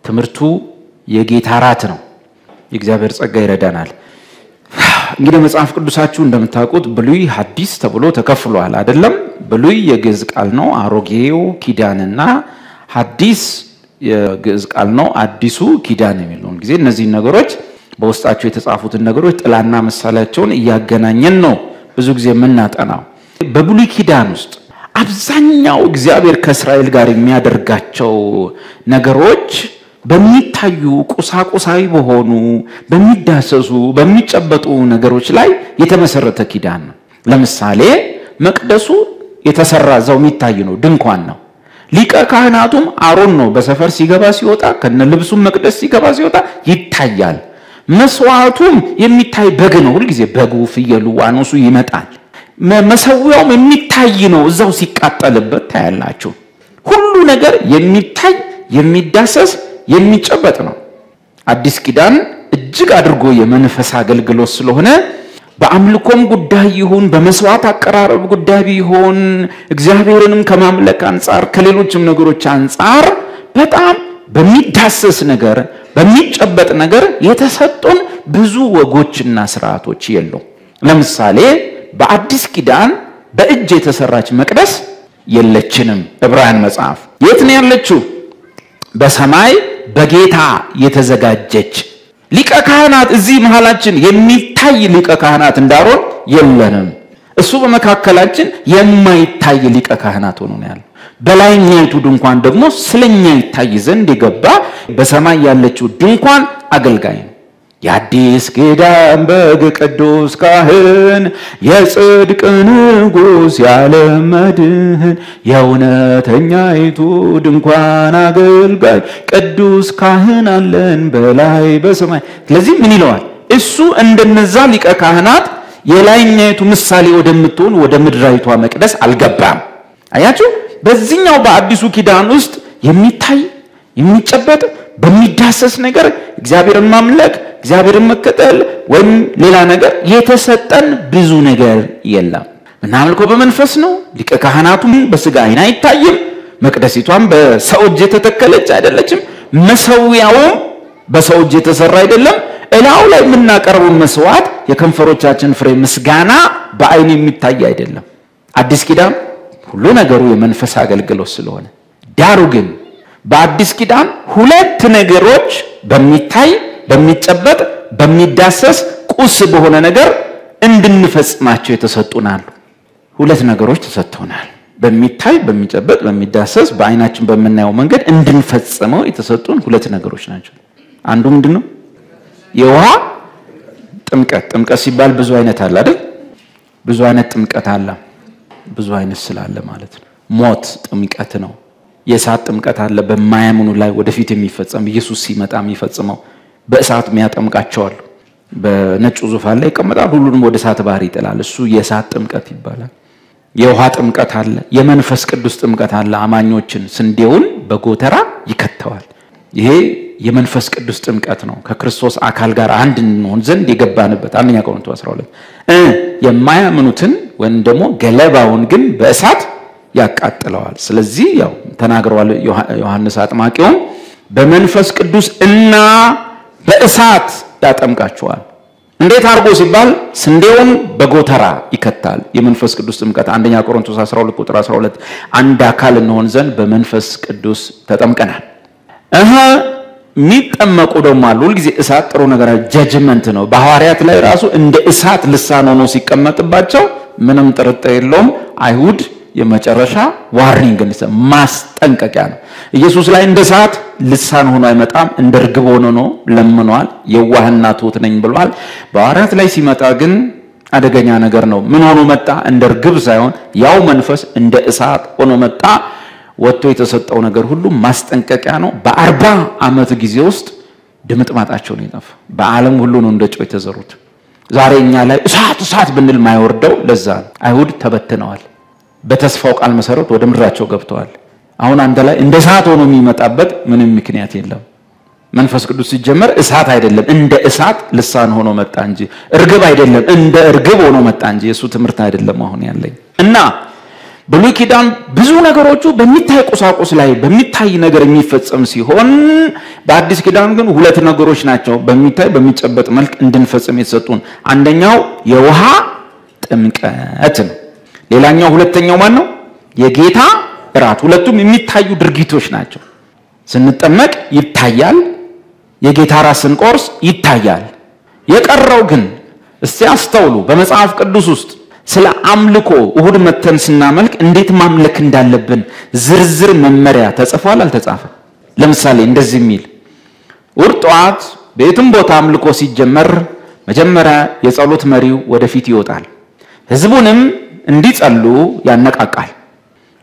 ትምርቱ የጌታ ራት ነው የእግዚአብሔር ጸጋ ይረዳናል እንግዲህ መጽሐፍ ቅዱሳችሁ እንደምታውቁት ብሉይ ሐዲስ ተብሎ ተከፍሏል አይደለም ብሉይ የግዕዝ ቃል ነው አሮጌው ኪዳንና ሐዲስ የግዕዝ ቃል ነው አዲሱ ኪዳን የሚሉን ጊዜ እነዚህ ነገሮች በውስጣቸው የተጻፉትን ነገሮች ጥላና ምሳሌያቸውን ያገናኘን ነው ብዙ ጊዜ የምናጠናው በብሉይ ኪዳን ውስጥ አብዛኛው እግዚአብሔር ከእስራኤል ጋር የሚያደርጋቸው ነገሮች በሚታዩ ቁሳቁሳዊ በሆኑ በሚዳሰሱ በሚጨበጡ ነገሮች ላይ የተመሰረተ ኪዳን ነው ለምሳሌ መቅደሱ የተሰራ ዘው የሚታይ ነው ድንኳን ነው ሊቀ ካህናቱም አሮን ነው በሰፈር ሲገባ ሲወጣ ከነልብሱም መቅደስ ሲገባ ሲወጣ ይታያል መስዋዕቱም የሚታይ በግ ነው ሁሉ ጊዜ በጉ ፍየሉ ዋኖሱ ይመጣል መሰዊያውም የሚታይ ነው እዛው ሲቃጠልበት ታያላችሁ ሁሉ ነገር የሚታይ የሚዳሰስ የሚጨበጥ ነው አዲስ ኪዳን እጅግ አድርጎ የመንፈስ አገልግሎት ስለሆነ በአምልኮም ጉዳይ ይሁን በመስዋዕት አቀራረብ ጉዳይ ይሁን እግዚአብሔርንም ከማምለክ አንፃር ከሌሎችም ነገሮች አንፃር በጣም በሚዳሰስ ነገር በሚጨበጥ ነገር የተሰጡን ብዙ ወጎችና ስርዓቶች የሉም ለምሳሌ በአዲስ ኪዳን በእጅ የተሰራች መቅደስ የለችንም ዕብራውያን መጽሐፍ የት ነው ያለችው በሰማይ በጌታ የተዘጋጀች ሊቀ ካህናት እዚህ መሐላችን የሚታይ ሊቀ ካህናት እንዳሮን የለንም እሱ በመካከላችን የማይታይ ሊቀ ካህናት ሆኖ ነው ያለው በላይኛይቱ ድንኳን ደግሞ ስለኛ ይታይ ዘንድ የገባ በሰማይ ያለችው ድንኳን አገልጋይ ነው የአዲስ ኪዳን በግ ቅዱስ ካህን የጽድቅ ንጉሥ የዓለም መድህን የእውነተኛይቱ ድንኳን አገልጋይ ቅዱስ ካህን አለን በላይ በሰማይ ስለዚህ ምን ይለዋል እሱ እንደነዛ ሊቀ ካህናት የላይኛይቱ ምሳሌ ወደምትሆን ወደ ምድራይቷ መቅደስ አልገባም አያችሁ በዚህኛው በአዲሱ ኪዳን ውስጥ የሚታይ የሚጨበጥ በሚዳሰስ ነገር እግዚአብሔርን ማምለክ እግዚአብሔርን መከተል ወይም ሌላ ነገር የተሰጠን ብዙ ነገር የለም ምናልከው በመንፈስ ነው ሊቀ ካህናቱም በስጋ አይን አይታይም መቅደሲቷም በሰው እጅ የተተከለች አይደለችም መሰዊያውም በሰው እጅ የተሰራ አይደለም እላው ላይ የምናቀርበው መስዋዕት የከንፈሮቻችን ፍሬ ምስጋና በአይን የሚታይ አይደለም አዲስ ኪዳን ሁሉ ነገሩ የመንፈስ አገልግሎት ስለሆነ ዳሩ ግን በአዲስ ኪዳን ሁለት ነገሮች በሚታይ በሚጨበጥ በሚዳሰስ ቁስ በሆነ ነገር እንድንፈጽማቸው የተሰጡናል ሁለት ነገሮች ተሰጥተውናል በሚታይ በሚጨበጥ በሚዳሰስ በአይናችን በመናየው መንገድ እንድንፈጽመው የተሰጡን ሁለት ነገሮች ናቸው አንዱ ምንድነው የውሃ ጥምቀት ሲባል ብዙ አይነት አለ አይደል ብዙ አይነት ጥምቀት አለ ብዙ አይነት ስላለ ማለት ነው ሞት ጥምቀት ነው የእሳት ጥምቀት አለ በማያምኑ ላይ ወደፊት የሚፈጸም ኢየሱስ ሲመጣ የሚፈጽመው በእሳት የሚያጠምቃቸው አሉ በነጭ ዙፋን ላይ ይቀመጣል ሁሉንም ወደ እሳት ባህር ይጥላል እሱ የእሳት ጥምቀት ይባላል የውሃ ጥምቀት አለ የመንፈስ ቅዱስ ጥምቀት አለ አማኞችን ስንዴውን በጎተራ ይከተዋል ይሄ የመንፈስ ቅዱስ ጥምቀት ነው ከክርስቶስ አካል ጋር አንድ እንሆን ዘንድ የገባንበት አንደኛ ቆሮንቶስ 12 የማያምኑትን ወይም ደግሞ ገለባውን ግን በእሳት ያቃጥለዋል ስለዚህ ያው ተናግሯል ዮሐንስ አጥማቂው በመንፈስ ቅዱስ እና በእሳት ያጠምቃቸዋል እንዴት አርጎ ሲባል ስንዴውን በጎተራ ይከታል የመንፈስ ቅዱስ ጥምቀት አንደኛ ቆሮንቶስ 12 ቁጥር 12 አንድ አካል እንሆን ዘንድ በመንፈስ ቅዱስ ተጠምቀናል ሚጠመቁ ደግሞ አሉ ሁሉ ጊዜ እሳት ጥሩ ነገር ጀጅመንት ነው በሐዋርያት ላይ ራሱ እንደ እሳት ልሳን ሆኖ ሲቀመጥባቸው ምንም ጥርጥር የለውም አይሁድ የመጨረሻ ዋርኒንግ ማስጠንቀቂያ ነው ኢየሱስ ላይ እንደ እሳት ልሳን ሆኖ አይመጣም እንደ ርግብ ሆኖ ነው ለምኗል የዋህና ትሁት ነኝ ብሏል በሐዋርያት ላይ ሲመጣ ግን አደገኛ ነገር ነው ምን ሆኖ መጣ እንደ ርግብ ሳይሆን ያው መንፈስ እንደ እሳት ሆኖ መጣ ወጥቶ የተሰጠው ነገር ሁሉ ማስጠንቀቂያ ነው በ40 ዓመት ጊዜ ውስጥ ድምጥማጣቸው ነው ይጣፍ በአለም ሁሉ ነው እንደ ጮህ የተዘሩት ዛሬኛ ላይ እሳት ብንል ማይወርደው ለዛ አይሁድ ተበትነዋል በተስፋው ቃል መሰረት ወደ ምድራቸው ገብተዋል አሁን አንተ ላይ እንደ እሳት ሆኖ የሚመጣበት ምንም ምክንያት የለም መንፈስ ቅዱስ ሲጀመር እሳት አይደለም እንደ እሳት ልሳን ሆኖ መጣ እንጂ እርግብ አይደለም እንደ እርግብ ሆኖ መጣ እንጂ የሱ ትምርት አይደለም አሁን ያለኝ እና ብሉይ ኪዳን ብዙ ነገሮቹ በሚታይ ቁሳቁስ ላይ በሚታይ ነገር የሚፈጸም ሲሆን በአዲስ ኪዳን ግን ሁለት ነገሮች ናቸው በሚታይ በሚጨበጥ መልክ እንድንፈጽም የተሰጡን። አንደኛው የውሃ ጥምቀት ነው። ሌላኛው ሁለተኛው ማን ነው? የጌታ እራት። ሁለቱም የሚታዩ ድርጊቶች ናቸው። ስንጠመቅ ይታያል፣ የጌታ እራት ስንቆርስ ይታያል። የቀረው ግን እስቲ አስተውሉ። በመጽሐፍ ቅዱስ ውስጥ ስለ አምልኮ እሁድ መተን ስናመልክ እንዴት ማምለክ እንዳለብን ዝርዝር መመሪያ ተጽፏል አልተጻፈም? ለምሳሌ እንደዚህ የሚል እሁድ ጠዋት በየትም ቦታ አምልኮ ሲጀመር መጀመሪያ የጸሎት መሪው ወደፊት ይወጣል፣ ህዝቡንም እንዲጸሉ ያነቃቃል።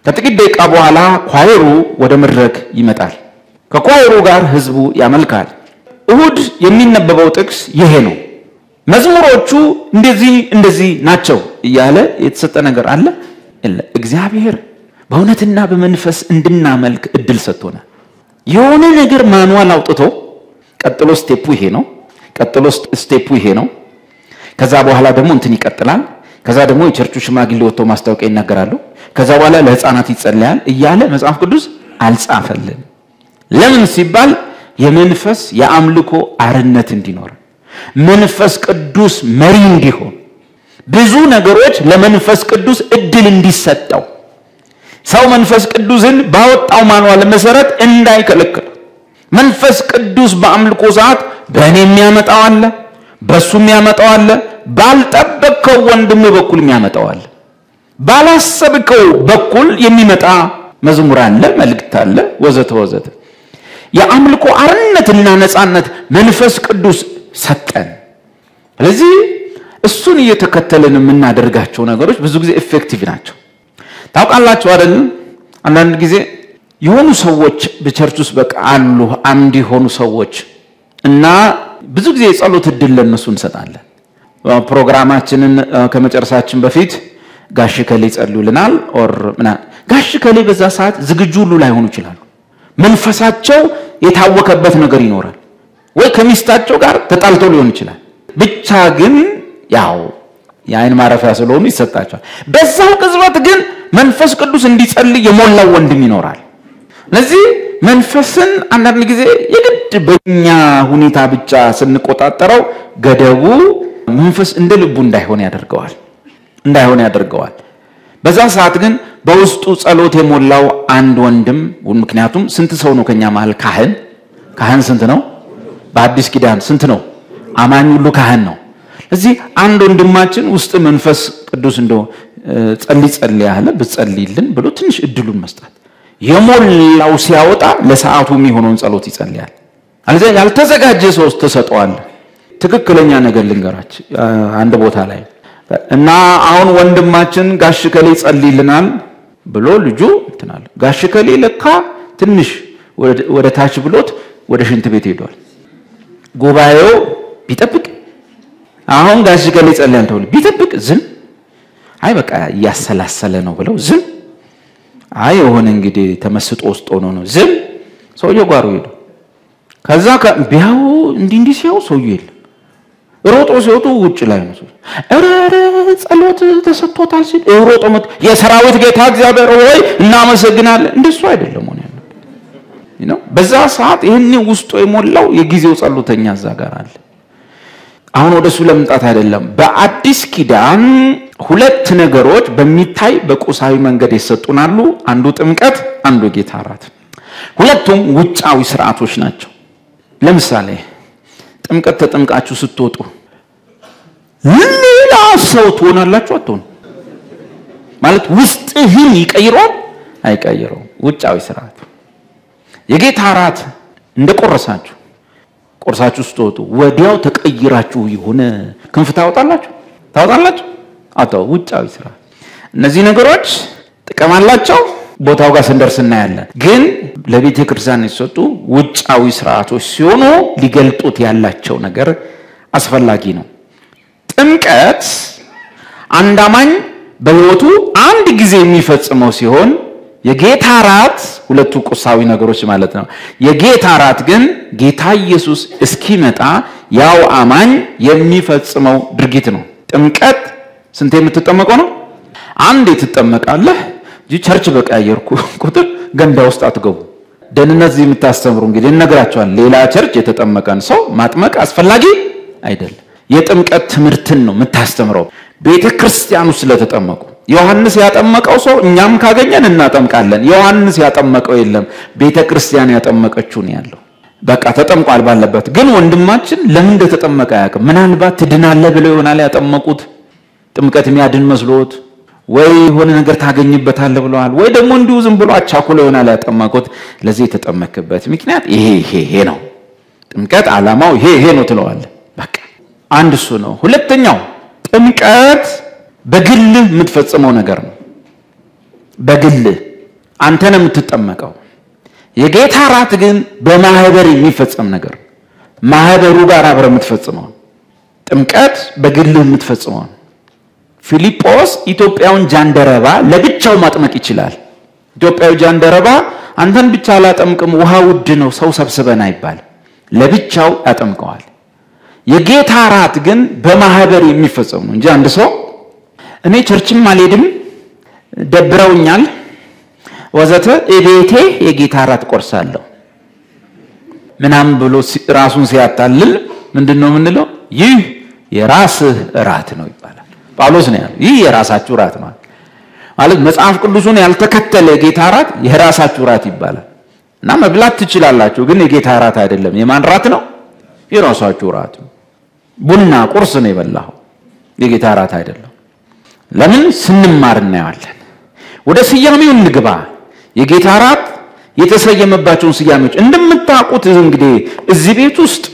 ከጥቂት ደቂቃ በኋላ ኳየሩ ወደ መድረክ ይመጣል፣ ከኳየሩ ጋር ህዝቡ ያመልካል። እሁድ የሚነበበው ጥቅስ ይሄ ነው። መዝሙሮቹ እንደዚህ ናቸው እያለ የተሰጠ ነገር አለ? እግዚአብሔር በእውነትና በመንፈስ እንድናመልክ እድል ሰጥቶናል። የሆነ ነገር ማኑዋል አውጥቶ ቀጥሎ ስቴፑ ይሄ ነው፣ ቀጥሎ ስቴፑ ይሄ ነው፣ ከዛ በኋላ ደግሞ እንትን ይቀጥላል፣ ከዛ ደግሞ የቸርቹ ሽማግሌ ወጥቶ ማስታወቂያ ይናገራሉ፣ ከዛ በኋላ ለህፃናት ይጸልያል እያለ መጽሐፍ ቅዱስ አልጻፈልን። ለምን ሲባል የመንፈስ የአምልኮ አርነት እንዲኖር መንፈስ ቅዱስ መሪ እንዲሆን ብዙ ነገሮች ለመንፈስ ቅዱስ እድል እንዲሰጠው ሰው መንፈስ ቅዱስን ባወጣው ማኑዋል መሰረት እንዳይከለክል መንፈስ ቅዱስ በአምልኮ ሰዓት በእኔ የሚያመጣው አለ፣ በሱ የሚያመጣው አለ፣ ባልጠበቅከው ወንድም በኩል የሚያመጣው አለ፣ ባላሰብከው በኩል የሚመጣ መዝሙር አለ፣ መልእክት አለ፣ ወዘተ ወዘተ። የአምልኮ አርነትና ነፃነት መንፈስ ቅዱስ ሰጠን። ስለዚህ እሱን እየተከተልን የምናደርጋቸው ነገሮች ብዙ ጊዜ ኢፌክቲቭ ናቸው። ታውቃላችሁ አይደል? አንዳንድ ጊዜ የሆኑ ሰዎች በቸርች ውስጥ በቃ አሉ አንድ የሆኑ ሰዎች እና ብዙ ጊዜ የጸሎት እድል ለነሱ እንሰጣለን። ፕሮግራማችንን ከመጨረሳችን በፊት ጋሽ ከሌ ጸልዩልናል ኦር ጋሽ ከሌ በዛ ሰዓት ዝግጁ ሁሉ ላይሆኑ ይችላሉ። መንፈሳቸው የታወከበት ነገር ይኖራል፣ ወይ ከሚስታቸው ጋር ተጣልቶ ሊሆን ይችላል። ብቻ ግን ያው የአይን ማረፊያ ስለሆኑ ይሰጣቸዋል። በዛው ቅጽበት ግን መንፈስ ቅዱስ እንዲጸልይ የሞላው ወንድም ይኖራል። ስለዚህ መንፈስን አንዳንድ ጊዜ የግድ በእኛ ሁኔታ ብቻ ስንቆጣጠረው ገደቡ መንፈስ እንደ ልቡ እንዳይሆን ያደርገዋል። በዛ ሰዓት ግን በውስጡ ጸሎት የሞላው አንድ ወንድም፣ ምክንያቱም ስንት ሰው ነው ከኛ መሃል ካህን ስንት ነው? በአዲስ ኪዳን ስንት ነው? አማኝ ሁሉ ካህን ነው። እዚህ አንድ ወንድማችን ውስጥ መንፈስ ቅዱስ እንደው ጸልይ ያለ ብጸልይልን ብሎ ትንሽ እድሉን መስጠት የሞላው ሲያወጣ ለሰዓቱ የሚሆነውን ጸሎት ይጸልያል። አለዚያ ያልተዘጋጀ ሰው ተሰጠዋል። ትክክለኛ ነገር ልንገራች አንድ ቦታ ላይ እና አሁን ወንድማችን ጋሽ ከሌ ጸልይልናል ብሎ ልጁ እንትናል ጋሽ ከሌ ለካ ትንሽ ወደ ታች ብሎት ወደ ሽንት ቤት ሄዷል። ጉባኤው ቢጠብቅ አሁን ጋሽ ከሌ ጸልያን ተብሎ ቢጠብቅ ዝም አይ በቃ ያሰላሰለ ነው ብለው ዝም አይ የሆነ እንግዲህ ተመስጦ ውስጥ ሆኖ ነው ዝም ሰውየው ጋር ሄዶ ከዛ ቢያው እንዲህ ሲያው ሰውየው የለም ሮጦ ሲወጡ ውጭ ላይ ነው እረ ጸሎት ተሰጥቶታል ሲል ሮጦ መጥ የሰራዊት ጌታ እግዚአብሔር ሆይ እናመሰግናለን። እንደሱ አይደለም ሆነ ነው በዛ ሰዓት ይሄን ውስጡ የሞላው የጊዜው ጸሎተኛ እዛ ጋር አለ። አሁን ወደሱ ለምጣት አይደለም። በአዲስ ኪዳን ሁለት ነገሮች በሚታይ በቁሳዊ መንገድ ይሰጡናሉ። አንዱ ጥምቀት፣ አንዱ ጌታ እራት። ሁለቱም ውጫዊ ስርዓቶች ናቸው። ለምሳሌ ጥምቀት ተጠምቃችሁ ስትወጡ ሌላ ሰው ትሆናላችሁ አትሆኑ? ማለት ውስጥህን ይቀይራል አይቀይረው? ውጫዊ ስርዓት። የጌታ እራት እንደቆረሳችሁ ቆርሳችሁ ስትወጡ ወዲያው ተቀይራችሁ የሆነ ክንፍ ታወጣላችሁ አታው? ውጫዊ ስርዓት። እነዚህ ነገሮች ጥቅም አላቸው። ቦታው ጋር ስንደርስ እናያለን። ግን ለቤተ ክርስቲያን የተሰጡ ውጫዊ ስርዓቶች ሲሆኑ ሊገልጡት ያላቸው ነገር አስፈላጊ ነው። ጥምቀት አንድ አማኝ በሕይወቱ አንድ ጊዜ የሚፈጽመው ሲሆን የጌታ እራት ሁለቱ ቁሳዊ ነገሮች ማለት ነው። የጌታ እራት ግን ጌታ ኢየሱስ እስኪመጣ ያው አማኝ የሚፈጽመው ድርጊት ነው። ጥምቀት ስንት የምትጠመቀው ነው? አንዴ ትጠመቃለህ። ቸርች በቀያየርኩ ቁጥር ገንዳ ውስጥ አትገቡ። ደህንነት እዚህ የምታስተምሩ እንግዲህ እነግራችኋለሁ። ሌላ ቸርች የተጠመቀን ሰው ማጥመቅ አስፈላጊ አይደለም። የጥምቀት ትምህርትን ነው የምታስተምረው ቤተክርስቲያኑ ስለተጠመቁ። ዮሐንስ ያጠመቀው ሰው እኛም ካገኘን እናጠምቃለን። ዮሐንስ ያጠመቀው የለም፣ ቤተክርስቲያን ያጠመቀችው ነው ያለው። በቃ ተጠምቋል ባለበት። ግን ወንድማችን ለምን እንደተጠመቀ አያውቅም። ምናልባት ትድናለህ ብለው ይሆናል ያጠመቁት፣ ጥምቀት የሚያድን መስሎት፣ ወይ ሆነ ነገር ታገኝበታለህ ብለዋል፣ ወይ ደግሞ እንዲሁ ዝም ብሎ አቻኩለው ይሆናል ያጠመቁት። ለዚህ የተጠመቀበት ምክንያት ይሄ ነው። ጥምቀት ዓላማው ይሄ ነው ትለዋለህ። በቃ አንድ እሱ ነው። ሁለተኛው ጥምቀት በግልህ የምትፈጽመው ነገር ነው። በግልህ አንተ ነው የምትጠመቀው። የጌታ ራት ግን በማህበር የሚፈጸም ነገር፣ ማህበሩ ጋር አብረ የምትፈጽመው። ጥምቀት በግልህ የምትፈጽመው። ፊልጶስ ኢትዮጵያውን ጃንደረባ ለብቻው ማጥመቅ ይችላል። ኢትዮጵያው ጃንደረባ አንተን ብቻ አላጠምቅም ውሃ ውድ ነው ሰው ሰብስበና ይባል፣ ለብቻው ያጠምቀዋል። የጌታ ራት ግን በማህበር የሚፈጸም ነው እንጂ አንድ ሰው እኔ ቸርችም አልሄድም ደብረውኛል ወዘተ እቤቴ የጌታ ራት ቆርሳለሁ ምናምን ብሎ ራሱን ሲያታልል ምንድነው የምንለው? ይህ የራስህ ራት ነው ይባላል። ጳውሎስ ነው ያለው ይህ የራሳችሁ ራት ነው ማለት መጽሐፍ ቅዱሱን ያልተከተለ የጌታ ራት የራሳችሁ ራት ይባላል። እና መብላት ትችላላችሁ፣ ግን የጌታ ራት አይደለም። የማን ራት ነው? የራሳችሁ ራት። ቡና ቁርስ ነው የበላው፣ የጌታ ራት አይደለም። ለምን ስንማር እናያለን። ወደ ስያሜው እንግባ። የጌታ ራት የተሰየመባቸውን ስያሜዎች እንደምታውቁት እንግዲህ እዚህ ቤት ውስጥ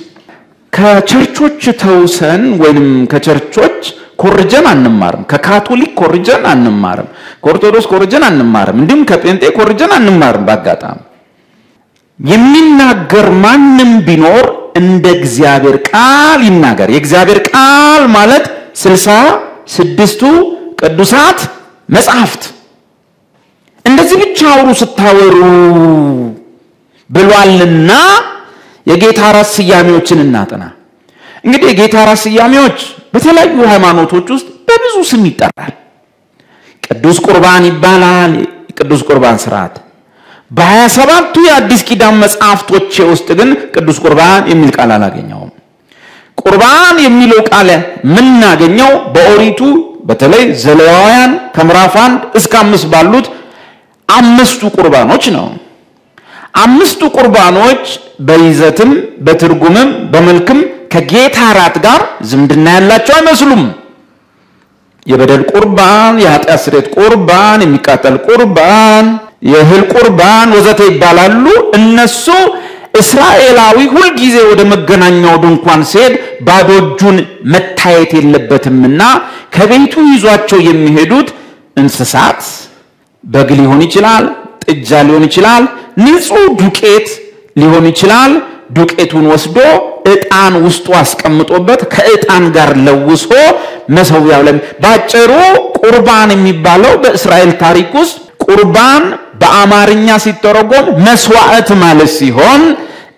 ከቸርቾች ተውሰን ወይንም ከቸርቾች ኮርጀን አንማርም። ከካቶሊክ ኮርጀን አንማርም። ከኦርቶዶክስ ኮርጀን አንማርም። እንዲሁም ከጴንጤ ኮርጀን አንማርም። በአጋጣሚ የሚናገር ማንም ቢኖር እንደ እግዚአብሔር ቃል ይናገር። የእግዚአብሔር ቃል ማለት 66ቱ ቅዱሳት መጻሕፍት። እንደዚህ ብቻ አውሩ ስታወሩ ብሏልና የጌታ ራት ስያሜዎችን እናጥና። እንግዲህ የጌታ ራት ስያሜዎች በተለያዩ ሃይማኖቶች ውስጥ በብዙ ስም ይጠራል። ቅዱስ ቁርባን ይባላል። ቅዱስ ቁርባን ሥርዓት በ27ቱ የአዲስ ኪዳን መጻሕፍቶች ውስጥ ግን ቅዱስ ቁርባን የሚል ቃል አላገኘውም። ቁርባን የሚለው ቃል ምናገኘው በኦሪቱ በተለይ ዘሌዋውያን ከምዕራፍ 1 እስከ 5 ባሉት 5ቱ ቁርባኖች ነው። 5ቱ ቁርባኖች በይዘትም በትርጉምም በመልክም ከጌታ ራት ጋር ዝምድና ያላቸው አይመስሉም። የበደል ቁርባን፣ የኃጢአት ስርየት ቁርባን፣ የሚቃጠል ቁርባን፣ የእህል ቁርባን ወዘተ ይባላሉ። እነሱ እስራኤላዊ ሁል ጊዜ ወደ መገናኛው ድንኳን ሲሄድ ባዶ እጁን መታየት የለበትምና ከቤቱ ይዟቸው የሚሄዱት እንስሳት በግ ሊሆን ይችላል፣ ጥጃ ሊሆን ይችላል፣ ንጹህ ዱቄት ሊሆን ይችላል። ዱቄቱን ወስዶ ዕጣን ውስጡ አስቀምጦበት ከዕጣን ጋር ለውሶ መሰዊያው ላይ ባጭሩ ቁርባን የሚባለው በእስራኤል ታሪክ ውስጥ ቁርባን በአማርኛ ሲተረጎም መስዋዕት ማለት ሲሆን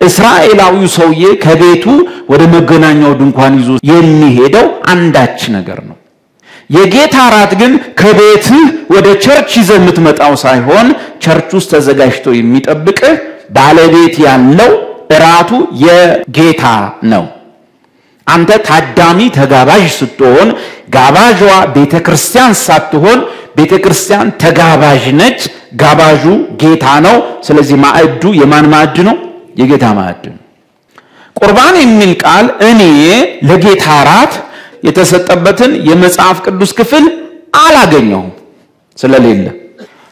እስራኤላዊው ሰውዬ ከቤቱ ወደ መገናኛው ድንኳን ይዞ የሚሄደው አንዳች ነገር ነው። የጌታ ራት ግን ከቤትህ ወደ ቸርች ይዘህ የምትመጣው ሳይሆን ቸርች ውስጥ ተዘጋጅቶ የሚጠብቅህ ባለቤት ያለው ራቱ የጌታ ነው። አንተ ታዳሚ ተጋባዥ ስትሆን ጋባዥዋ ቤተክርስቲያን ሳትሆን ቤተክርስቲያን ተጋባዥ ነች። ጋባዡ ጌታ ነው። ስለዚህ ማዕዱ የማን ማዕድ ነው? የጌታ ማዕድ ነው። ቁርባን የሚል ቃል እኔ ለጌታ ራት የተሰጠበትን የመጽሐፍ ቅዱስ ክፍል አላገኘሁም ስለሌለ።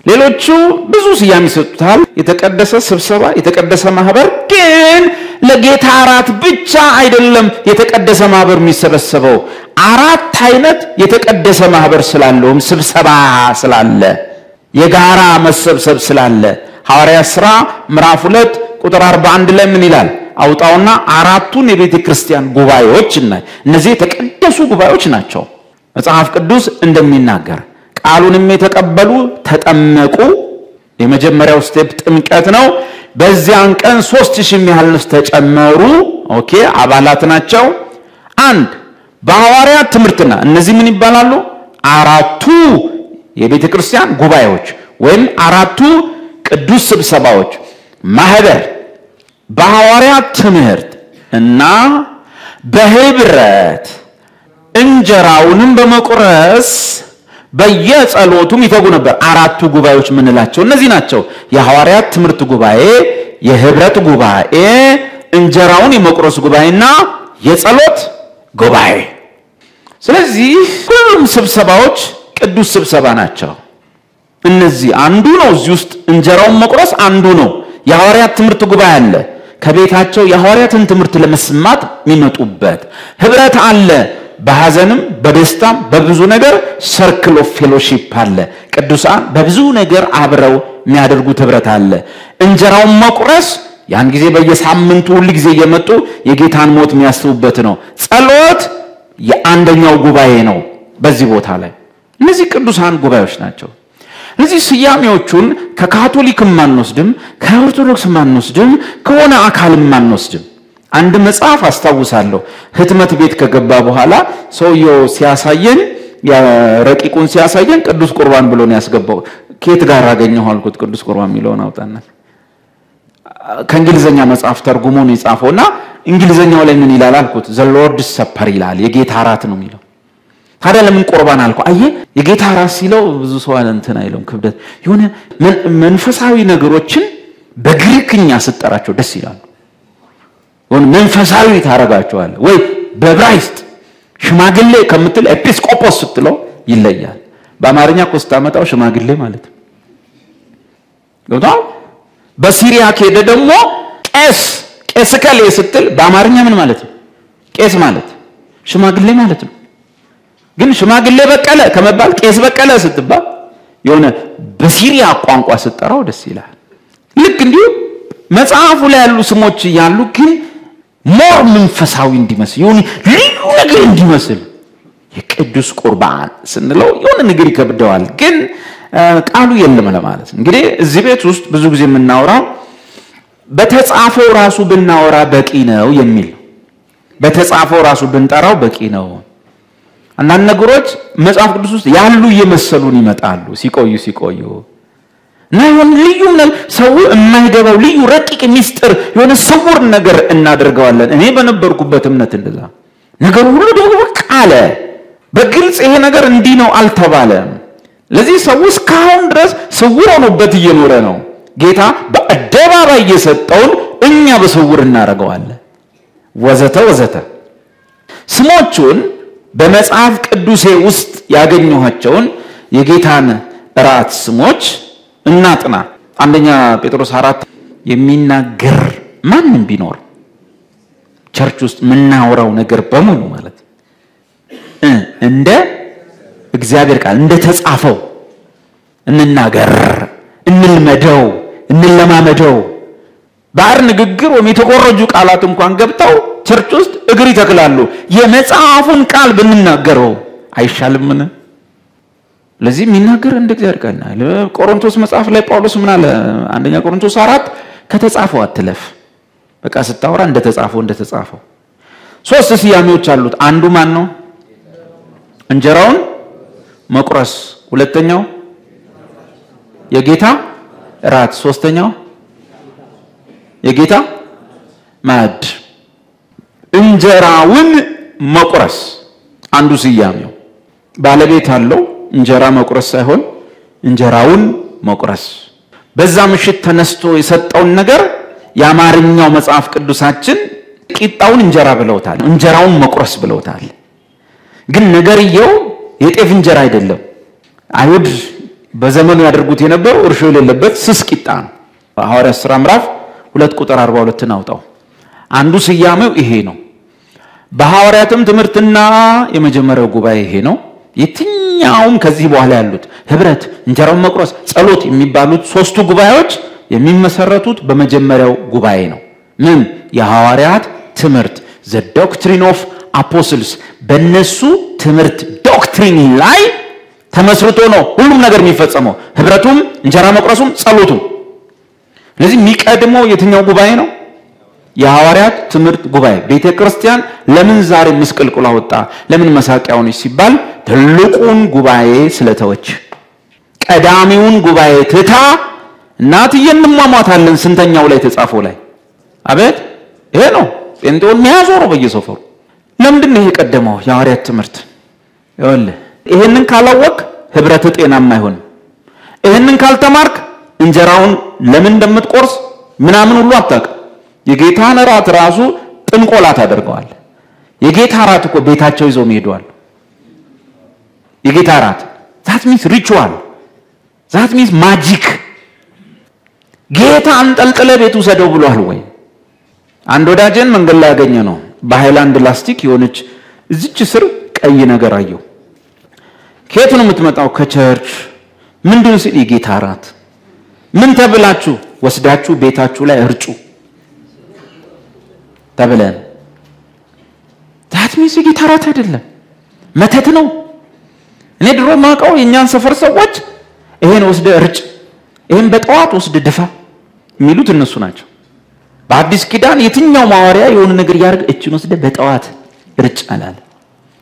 ሌሎቹ ብዙ ስያሜ ይሰጡታል። የተቀደሰ ስብሰባ፣ የተቀደሰ ማህበር። ግን ለጌታ ራት ብቻ አይደለም የተቀደሰ ማህበር የሚሰበሰበው። 4 አይነት የተቀደሰ ማህበር ስላለውም ስብሰባ ስላለ የጋራ መሰብሰብ ስላለ ሐዋርያት ሥራ ምዕራፍ 2 ቁጥር 41 ላይ ምን ይላል? አውጣውና 4ቱን የቤተ ክርስቲያን ጉባኤዎች እና እነዚህ የተቀደሱ ጉባኤዎች ናቸው። መጽሐፍ ቅዱስ እንደሚናገር ቃሉንም የተቀበሉ ተጠመቁ። የመጀመሪያው ስቴፕ ጥምቀት ነው። በዚያን ቀን 3000 ያህል ተጨመሩ። ኦኬ አባላት ናቸው። 1 በሐዋርያት ትምህርትና እነዚህ ምን ይባላሉ? 4ቱ የቤተ ክርስቲያን ጉባኤዎች ወይም አራቱ ቅዱስ ስብሰባዎች ማህበር በሐዋርያት ትምህርት እና በህብረት እንጀራውንም በመቁረስ በየጸሎቱም ይተጉ ነበር። አራቱ ጉባኤዎች ምንላቸው እነዚህ ናቸው። የሐዋርያት ትምህርት ጉባኤ፣ የህብረት ጉባኤ፣ እንጀራውን የመቁረስ ጉባኤና የጸሎት ጉባኤ። ስለዚህ ሁሉም ስብሰባዎች ቅዱስ ስብሰባ ናቸው። እነዚህ አንዱ ነው። እዚህ ውስጥ እንጀራውን መቁረስ አንዱ ነው። የሐዋርያት ትምህርት ጉባኤ አለ። ከቤታቸው የሐዋርያትን ትምህርት ለመስማት የሚመጡበት ህብረት አለ። በሐዘንም በደስታም በብዙ ነገር ሰርክል ኦፍ ፌሎሺፕ አለ። ቅዱሳን በብዙ ነገር አብረው የሚያደርጉት ህብረት አለ። እንጀራውን መቁረስ ያን ጊዜ በየሳምንቱ ሁሉ ጊዜ እየመጡ የጌታን ሞት የሚያስቡበት ነው። ጸሎት የአንደኛው ጉባኤ ነው። በዚህ ቦታ ላይ እነዚህ ቅዱሳን ጉባኤዎች ናቸው። እነዚህ ስያሜዎቹን ከካቶሊክም ማንወስድም ከኦርቶዶክስ ማንወስድም ከሆነ አካልም ማንወስድም። አንድ መጽሐፍ አስታውሳለሁ ህትመት ቤት ከገባ በኋላ ሰውየው ሲያሳየን ረቂቁን ሲያሳየን ቅዱስ ቁርባን ብሎ ነው ያስገባው። ከየት ጋር አገኘው አልኩት። ቅዱስ ቁርባን የሚለውን አውጣና ከእንግሊዘኛ መጽሐፍ ተርጉሞ ነው የጻፈውና እንግሊዘኛው ላይ ምን ይላል አልኩት። ዘ ሎርድስ ሰፐር ይላል። የጌታ ራት ነው የሚለው። ታዲያ ለምን ቁርባን አልኩ። አየ የጌታ ራት ሲለው ብዙ ሰው እንትን አይለውም ክብደት የሆነ መንፈሳዊ ነገሮችን በግሪክኛ ስጠራቸው ደስ ይላል። ወን መንፈሳዊ ታረጋቸዋል ወይ በዕብራይስጥ ሽማግሌ ከምትል ኤጲስቆጶስ ስትለው ይለያል። በአማርኛ ኮስታ መጣው ሽማግሌ ማለት ነው። ገብቷል። በሲሪያ ከሄደ ደግሞ ቄስ ከሌ ስትል በአማርኛ ምን ማለት ነው? ቄስ ማለት ሽማግሌ ማለት ነው። ግን ሽማግሌ በቀለ ከመባል ቄስ በቀለ ስትባል የሆነ በሲሪያ ቋንቋ ስትጠራው ደስ ይላል። ልክ እንዲሁ መጽሐፉ ላይ ያሉ ስሞች ያሉ ግን ሞር መንፈሳዊ እንዲመስል የሆነ ልዩ ነገር እንዲመስል የቅዱስ ቁርባን ስንለው የሆነ ነገር ይከብደዋል። ግን ቃሉ የለም ለማለት ነው። እንግዲህ እዚህ ቤት ውስጥ ብዙ ጊዜ የምናወራው በተጻፈው ራሱ ብናወራ በቂ ነው የሚል በተጻፈው ራሱ ብንጠራው በቂ ነው። አንዳንድ ነገሮች መጽሐፍ ቅዱስ ውስጥ ያሉ እየመሰሉን ይመጣሉ ሲቆዩ እና የሆነ ልዩ ሰው የማይገባው ልዩ ረቂቅ ሚስጥር የሆነ ስውር ነገር እናደርገዋለን። እኔ በነበርኩበት እምነት እንደዛ ነገር ሁሉ ደግሞ ቃለ በግልጽ ይሄ ነገር እንዲህ ነው አልተባለም። ለዚህ ሰው እስካሁን ድረስ ስውር ሆኖበት እየኖረ ነው። ጌታ በአደባባይ የሰጠውን እኛ በስውር እናደርገዋለን ወዘተ። ስሞቹን በመጽሐፍ ቅዱሴ ውስጥ ያገኘኋቸውን የጌታን ራት ስሞች እናጥና። አንደኛ ጴጥሮስ 4 የሚናገር ማንም ቢኖር ቸርች ውስጥ ምናወራው ነገር በሙሉ ማለት እንደ እግዚአብሔር ቃል እንደ ተጻፈው እንናገር፣ እንልመደው፣ እንለማመደው። ባር ንግግር ወይም የተቆረጁ ቃላት እንኳን ገብተው ቸርች ውስጥ እግር ይተክላሉ። የመጽሐፉን ቃል ብንናገረው አይሻልምን? ለዚህ የሚናገር እንደ እግዚአብሔር ቃል ነው። ቆሮንቶስ መጽሐፍ ላይ ጳውሎስ ምን አለ? አንደኛ ቆሮንቶስ 4 ከተጻፈው አትለፍ። በቃ ስታወራ እንደ ተጻፈው። ሶስት ስያሜዎች አሉት። አንዱ ማን ነው? እንጀራውን መቁረስ። ሁለተኛው የጌታ ራት። ሶስተኛው የጌታ ማዕድ። እንጀራውን መቁረስ አንዱ ስያሜው ባለቤት አለው። እንጀራ መቁረስ ሳይሆን እንጀራውን መቁረስ። በዛ ምሽት ተነስቶ የሰጠውን ነገር የአማርኛው መጽሐፍ ቅዱሳችን ቂጣውን እንጀራ ብለውታል፣ እንጀራውን መቁረስ ብለውታል። ግን ነገርየው የጤፍ እንጀራ አይደለም። አይሁድ በዘመኑ ያደርጉት የነበረው እርሾ የሌለበት ስስ ቂጣ ነው። ሐዋርያት ሥራ ምዕራፍ 2 ቁጥር 42 አውጣው። አንዱ ስያሜው ይሄ ነው። በሐዋርያትም ትምህርትና የመጀመሪያው ጉባኤ ይሄ ነው። የትኛውም ከዚህ በኋላ ያሉት ህብረት፣ እንጀራውን መቁረስ፣ ጸሎት የሚባሉት ሶስቱ ጉባኤዎች የሚመሰረቱት በመጀመሪያው ጉባኤ ነው። ምን? የሐዋርያት ትምህርት the doctrine of apostles በነሱ ትምህርት ዶክትሪን ላይ ተመስርቶ ነው ሁሉም ነገር የሚፈጸመው። ህብረቱም፣ እንጀራ መቁረሱም፣ ጸሎቱም። ስለዚህ የሚቀድመው የትኛው ጉባኤ ነው? የሐዋርያት ትምህርት ጉባኤ። ቤተክርስቲያን ለምን ዛሬ ምስቅልቅሏ ወጣ? ለምን መሳቂያው ነች ሲባል ትልቁን ጉባኤ ስለተወች ቀዳሚውን ጉባኤ ትታ እናትዬን እንሟሟታለን ስንተኛው ላይ ተጻፈው ላይ አቤት ይሄ ነው ጴንጤውን የሚያዞረው በየሰፈሩ ለምንድን ነው የቀደመው የሐዋርያት ትምህርት ይኸውልህ ይሄንን ካላወቅ ህብረት ጤናማ አይሆንም ይሄንን ካልተማርክ እንጀራውን ለምን እንደምትቆርስ ምናምን ሁሉ አታውቅ የጌታን ራት ራሱ ጥንቆላ ታደርገዋል የጌታ ራት እኮ ቤታቸው ይዘው ሄደዋል የጌታ ራት that means ritual that means magic ጌታ አንጠልጥለ ቤቱ ሰደው ብሏል ወይ አንድ ወዳጀን መንገድ ላይ ያገኘ ነው በሃይላንድ ላስቲክ የሆነች እዚች ስር ቀይ ነገር አየው ከየት ነው የምትመጣው ከቸርች ምንድነው ሲል የጌታ ራት ምን ተብላችሁ ወስዳችሁ ቤታችሁ ላይ እርጩ ተብለን that means የጌታ ራት አይደለም መተት ነው እኔ ድሮ ማቀው የኛን ሰፈር ሰዎች ይሄን ወስደ እርጭ ይሄን በጠዋት ወስደ ድፋ የሚሉት እነሱ ናቸው በአዲስ ኪዳን የትኛው ማዋሪያ የሆነ ነገር ያርግ እቺን ወስደ በጠዋት እርጭ አላለ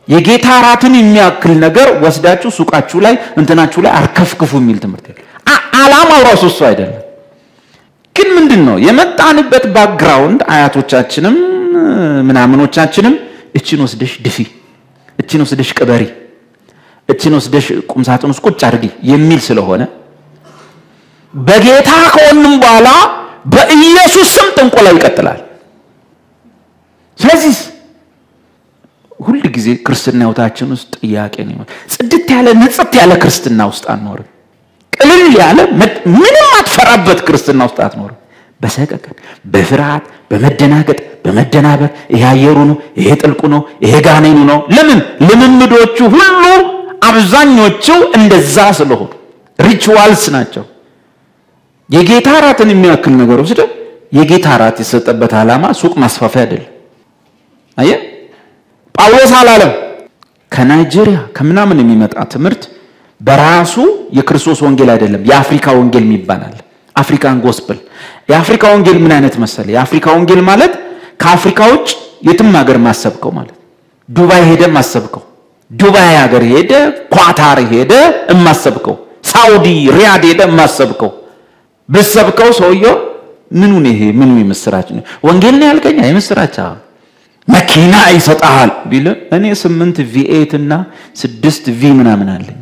የጌታ ራትን የሚያክል ነገር ወስዳችሁ ሱቃችሁ ላይ እንትናችሁ ላይ አርከፍክፉ የሚል ትምህርት አላማው ራሱ እሱ አይደለም ግን ምንድነው የመጣንበት ባክግራውንድ አያቶቻችንም ምናምኖቻችንም እቺን ወስደሽ ድፊ እቺን ወስደሽ ቀበሪ እቺን ወስደሽ ቁምሳጥን ውስጥ ቁጭ አድርጊ የሚል ስለሆነ በጌታ ከሆንም በኋላ በኢየሱስ ስም ጥንቆላ ይቀጥላል ስለዚህ ሁሉ ጊዜ ክርስትና ህይወታችን ውስጥ ጥያቄ ነው ጽድት ያለ ንጽት ያለ ክርስትና ውስጥ አንኖርም ቅልል ያለ ምንም አትፈራበት ክርስትና ውስጥ አትኖርም በሰቀቀን በፍርሃት በመደናገጥ በመደናበር ይሄ አየሩ ነው ይሄ ጥልቁ ነው ይሄ ጋኔኑ ነው ለምን ልምምዶቹ ሁሉ አብዛኞቹ እንደዛ ስለሆኑ ሪቹዋልስ ናቸው የጌታ ራትን የሚያክል ነገር ወስደ የጌታ ራት የሰጠበት ዓላማ ሱቅ ማስፋፋያ አይደለም አየ ጳውሎስ አላለም ከናይጄሪያ ከምናምን የሚመጣ ትምህርት በራሱ የክርስቶስ ወንጌል አይደለም የአፍሪካ ወንጌል የሚባላል አፍሪካን ጎስፐል የአፍሪካ ወንጌል ምን አይነት መሰለ የአፍሪካ ወንጌል ማለት ከአፍሪካ ውጭ የትም ሀገር ማሰብከው ማለት ዱባይ ሄደ ማሰብከው ዱባይ ሀገር ሄደ ኳታር ሄደ ማሰብከው ሳውዲ ሪያድ ሄደ ማሰብከው በሰብከው ሰውየው ምኑ ነው ይሄ ምኑ ይመስራች ነው ወንጌል ነው ያልከኛ ይመስራቻ መኪና ይሰጣል ቢል እኔ 8 V8 እና 6 V ምናምን አለኝ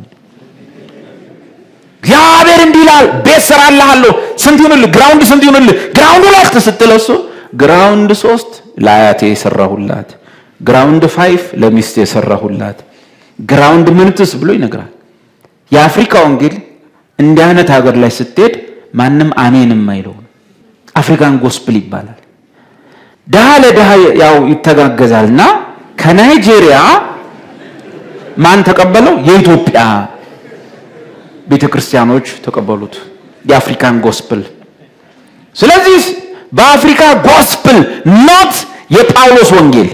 እግዚአብሔር እንዲላል በሰራልሃለሁ ስንት ይሁንልህ ግራውንድ ስንት ይሁንልህ ግራውንድ ሁለት ስትለሱ ግራውንድ 3 ላያቴ ሰራሁላት ግራውንድ 5 ለሚስቴ ሰራሁላት ግራውንድ ምንትስ ብሎ ይነግራል የአፍሪካ ወንጌል እንደ አይነት ሀገር ላይ ስትሄድ ማንንም አሜንም አይለው አፍሪካን ጎስፕል ይባላል ዳለ ያው ይተጋገዛልና ከናይጄሪያ ማን ተቀበለው የኢትዮጵያ ቤተክርስቲያኖች ተቀበሉት የአፍሪካን ጎስፕል ስለዚህ በአፍሪካ ጎስፕል ኖት የጳውሎስ ወንጌል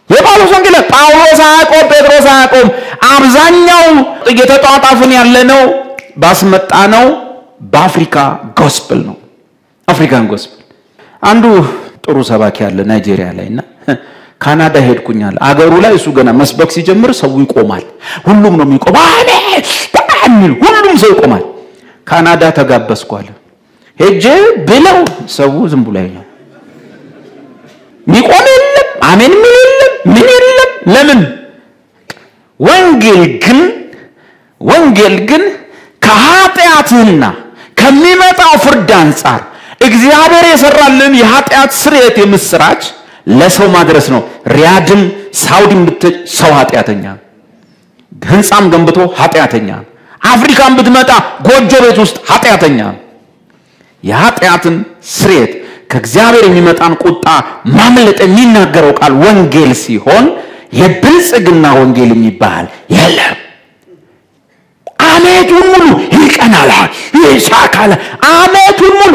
የጳውሎስ ወንጌል ጳውሎስ አቆም ጴጥሮስ አቆም አብዛኛው እየተጣጣፈን ያለነው ባስመጣነው በአፍሪካ ጎስፕል ነው አፍሪካን ጎስፕል አንዱ ጥሩ ሰባኪ ያለ ናይጄሪያ ላይና ካናዳ ሄድኩኛል አገሩ ላይ እሱ ገና መስበክ ሲጀምር ሰው ይቆማል ሁሉም ነው የሚቆም አሜን ሁሉም ሰው ይቆማል ካናዳ ተጋበስኳል ሄጄ ብለው ሰው ዝም ብሎ ያየው ሚቆም የለም አሜን ምን የለም ለምን ወንጌል ግን ከኃጢአትና ከሚመጣው ፍርድ አንፃር እግዚአብሔር የሰራልን የኃጢአት ስርየት የምስራች ለሰው ማድረስ ነው ሪያድም ሳውዲም ሰው ኃጢአተኛ ህንጻም ገንብቶ ኃጢአተኛ አፍሪካም ብትመጣ ጎጆ ቤት ውስጥ ኃጢአተኛ የኃጢአትን ስርየት ከእግዚአብሔር የሚመጣን ቁጣ ማምለጥ የሚናገረው ቃል ወንጌል ሲሆን የብልጽግና ወንጌል የሚባል የለም አመቱን ሙሉ ይቀናል ይሳካል አመቱን ሙሉ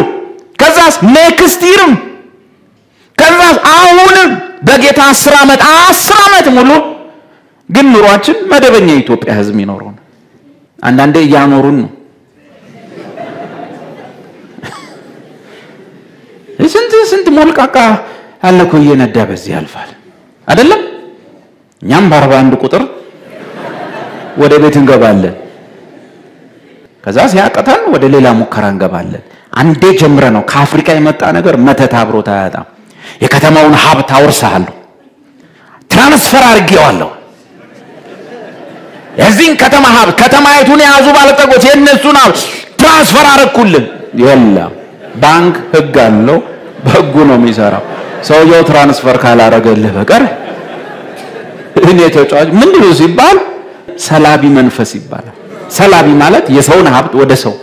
ከዛስ ኔክስት ይርም ከዛስ አሁንም በጌታ 10 ዓመት ሙሉ ግን ኑሯችን መደበኛ ኢትዮጵያ ህዝብ ይኖረው አንዳንዴ ያኖሩን ነው ስንት ሞልቃቃ አለኮ እየነዳ በዚህ ያልፋል አይደለም እኛም በ41 ቁጥር ወደ ቤት እንገባለን ከዛ ሲያቀተን ወደ ሌላ ሙከራ እንገባለን አንዴ ጀምረ ነው ከአፍሪካ የመጣ ነገር መተት አብሮት አያጣም የከተማውን ሀብት አወርሳለሁ ትራንስፈር አድርጌዋለሁ የዚህን ከተማ ሀብት ከተማይቱን ያዙ ባለጠጎች የነሱን ትራንስፈር አረኩልን የለም ባንክ ህግ አለው በህጉ ነው የሚሰራው ሰውየው ትራንስፈር ካላረገልህ በቀር እኔ ተጫዋች ምንድነው ሲባል ሰላቢ መንፈስ ይባላል ሰላቢ ማለት የሰውን ሀብት ወደ ሰው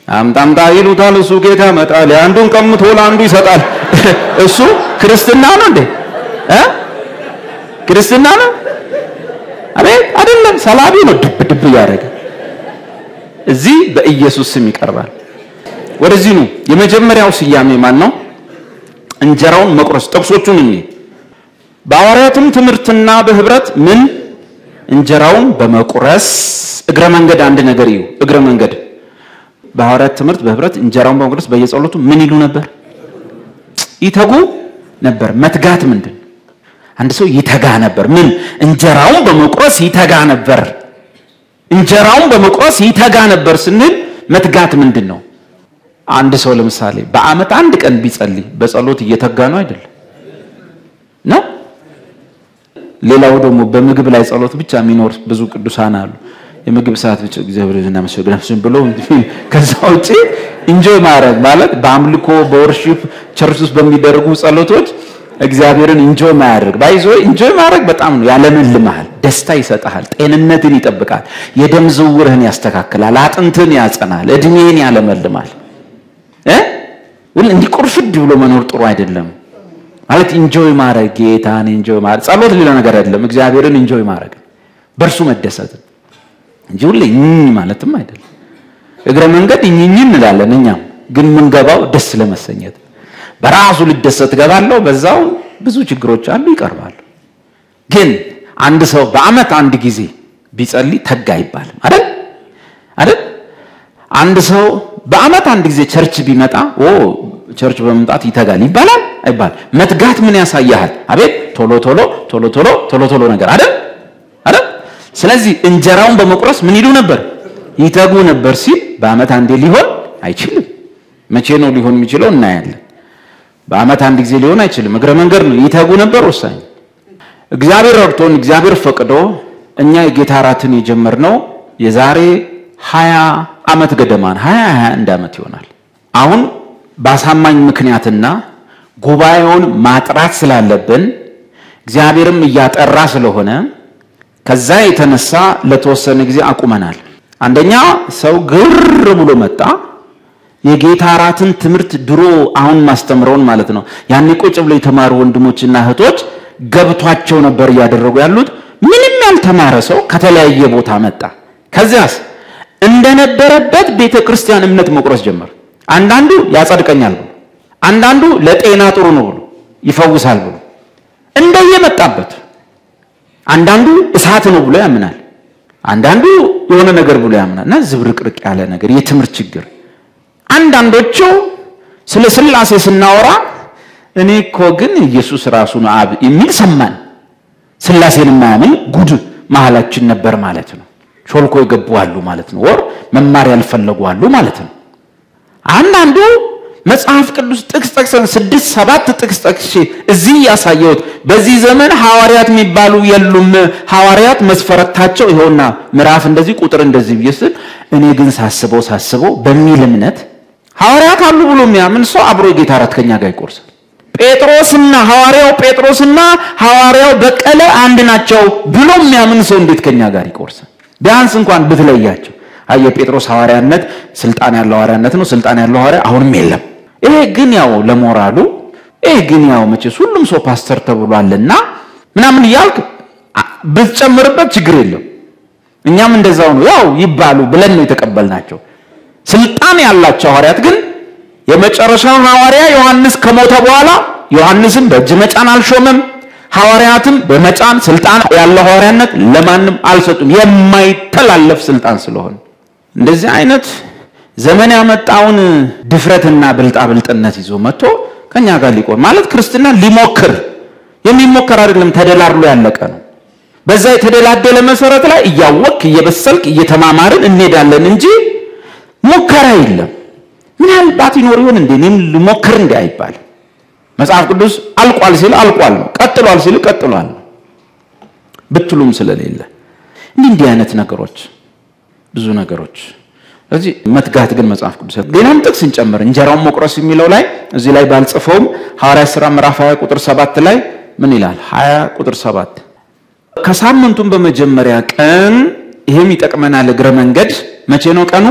አምጣምጣ ይሉታል እሱ ጌታ መጣል አንዱን ቀምቶ ለአንዱ ይሰጣል እሱ ክርስትና ነው እንዴ ክርስትና ነው አቤት አይደለም ሰላቢ ነው ድብ ያረጋ እዚህ በኢየሱስ ስም ይቀርባል ወደዚህ ነው የመጀመሪያው ስያሜ ማን ነው እንጀራውን መቁረስ ጥቅሶቹን እንይ በሐዋርያትም ትምህርትና በህብረት ምን እንጀራውን በመቁረስ እግረ መንገድ አንድ ነገር ይዩ እግረ መንገድ በሐዋርያት ትምህርት በህብረት እንጀራውን በመቁረስ በየጸሎቱ ምን ይሉ ነበር ይተጉ ነበር መትጋት ምንድን አንድ ሰው ይተጋ ነበር ምን እንጀራውን በመቁረስ ይተጋ ነበር እንጀራውን በመቁረስ ይተጋ ነበር ስንል መትጋት ምንድነው አንድ ሰው ለምሳሌ በአመት አንድ ቀን ቢጸልይ በጸሎት እየተጋ ነው አይደል ነው ሌላው ደግሞ በምግብ ላይ ጸሎት ብቻ የሚኖር ብዙ ቅዱሳን አሉ የምግብ ሰዓት ብቻ እግዚአብሔርን እናመሰግናለን ብሎ ከዛው ውጪ ኢንጆይ ማድረግ ማለት በአምልኮ በወርሺፕ ቸርች ውስጥ በሚደረጉ ጸሎቶች እግዚአብሔርን ኢንጆይ ማድረግ ባይዞ ኢንጆይ ማድረግ በጣም ነው ያለምልማል ደስታ ይሰጣል ጤንነትን ይጠብቃል የደም ዝውውርህን ያስተካክላል አጥንትን ያጸናል እድሜን ያለመልማል እንዲቆርፍድ ብሎ መኖር ጥሩ አይደለም ማለት ኢንጆይ ማድረግ ጌታን ኢንጆይ ማድረግ ጸሎት ሌላ ነገር አይደለም እግዚአብሔርን ኢንጆይ ማድረግ በርሱ መደሰት እንጂ ሁሌ ማለትም አይደለም እግረ መንገድ እኝኝን እንላለን እኛም ግን ምንገባው ደስ ለመሰኘት በራሱ ልደሰት ገባለው በዛው ብዙ ችግሮች አሉ ይቀርባሉ ግን አንድ ሰው በአመት አንድ ጊዜ ቢጸልይ ተጋ ይባላል አይደል አንድ ሰው በአመት አንድ ጊዜ ቸርች ቢመጣ ቸርች በመምጣት ይተጋል ይባላል አይባል መትጋት ምን ያሳያል አቤት ቶሎ ነገር አይደል ስለዚህ እንጀራውን በመቁረስ ምን ይሉ ነበር ይተጉ ነበር ሲል በአመት አንዴ ሊሆን አይችልም መቼ ነው ሊሆን የሚችለው እናያለን በአመት አንድ ጊዜ ሊሆን አይችልም እግረ መንገድ ነው ይተጉ ነበር ወሳኝ እግዚአብሔር ረድቶን እግዚአብሔር ፈቅዶ እኛ የጌታ ራትን የጀመርነው የዛሬ 20 አመት ገደማን 21 አመት ይሆናል አሁን ባሳማኝ ምክንያትና ጉባኤውን ማጥራት ስላለብን እግዚአብሔርም ያጠራ ስለሆነ ከዛ የተነሳ ለተወሰነ ጊዜ አቁመናል አንደኛ ሰው ግር ብሎ መጣ የጌታ ራትን ትምህርት ድሮ አሁን ማስተምረውን ማለት ነው ያኔ ቁጭ ብለው የተማሩ ወንድሞችና እህቶች ገብቷቸው ነበር ያደረጉ ያሉት ምንም ያልተማረ ሰው ከተለያየ ቦታ መጣ ከዚያስ እንደነበረበት ቤተክርስቲያን እምነት መቁረስ ጀመረ አንዳንዱ ያጸድቀኛል ብሎ አንዳንዱ ለጤና ጥሩ ነው ብሎ ይፈውሳል ብሎ እንደየመጣበት አንዳንዱ እሳት ነው ብሎ ያምናል አንዳንዱ የሆነ ነገር ብሎ ያምናልና ዝብርቅርቅ ያለ ነገር የትምህርት ችግር አንዳንዶቹ ስለ ስላሴ ስናወራ እኔ እኮ ግን ኢየሱስ ራሱ ነው አብ የሚል ሰማን ስላሴን ማያምን ጉድ መሐላችን ነበር ማለት ነው ሾልኮ ይገባዋሉ ማለት ነው ወር መማር ያልፈለጉ አሉ ማለት ነው አንዳንዱ መጽሐፍ ቅዱስ ጥቅስ ጠቅሰን 6-7 ጥቅስ ጠቅሼ እዚህ ያሳየሁት በዚህ ዘመን ሐዋርያት የሚባሉ የሉም ሐዋርያት መስፈረታቸው ይሆና ምዕራፍ እንደዚህ ቁጥር እንደዚህ ይስል እኔ ግን ሳስበው በሚል እምነት ሐዋርያት አሉ ብሎ የሚያምን ሰው አብሮ ጌታ ራት ከኛ ጋር ይቆርሳል ጴጥሮስና ሐዋርያው በቀለ አንድ ናቸው ብሎ የሚያምን ሰው እንዴት ከኛ ጋር ይቆርሳል ቢያንስ እንኳን ብትለያቸው አየ ጴጥሮስ ሐዋርያነት ስልጣን ያለው ሐዋርያነት ነው ስልጣን ያለው ሐዋርያ አሁንም የለም ይሄ ግን ያው ለሞራሉ ይሄ ግን ያው መቼስ ሁሉም ሰው ፓስተር ተብሏልና ምናምን ይያልክ ብትጨምርበት ችግር የለም እኛም እንደዛው ነው ያው ይባሉ ብለን ነው የተቀበልናቸው ስልጣን ያላቸው ሐዋርያት ግን የመጨረሻው ሐዋርያ ዮሐንስ ከሞተ በኋላ ዮሐንስም በእጅ መጫን አልሾመም ሐዋርያትም በመጫን ስልጣን ያለው ሐዋርያነት ለማንም አልሰጡም የማይተላለፍ ስልጣን ስለሆነ እንደዚህ አይነት ዘመን ያመጣውን ድፍረትና ብልጣብልጥነት ይዞ መጥቶ ከኛ ጋር ሊቆም ማለት ክርስትና ሊሞክር የሚሞክር አይደለም ተደላርሎ ያለቀ ነው በዛ የተደላደለ መሰረት ላይ እያወቅ እየበሰልክ እየተማማርን እንሄዳለን እንጂ ሙከራ የለም። ምናልባት ይኖር ይሆን እንዴ እኔም ልሞክር እንዴ አይባል። መጽሐፍ ቅዱስ አልቋል ሲል አልቋል ነው፣ ቀጥሏል ሲል ቀጥሏል ብትሉም ስለሌለ እንዲህ አይነት ነገሮች ብዙ ነገሮች። ስለዚህ መትጋት ግን መጽሐፍ ቅዱስ ሌላም ጥቅስ እንጨምር። እንጀራውን መቁረስ የሚለው ላይ እዚህ ላይ ባልጽፈውም ሐዋርያት ሥራ ምዕራፍ 20 ቁጥር 7 ላይ ምን ይላል? 20 ቁጥር 7 ከሳምንቱም በመጀመሪያ ቀን ይሄም ይጠቅመናል እግረ መንገድ። መቼ ነው ቀኑ?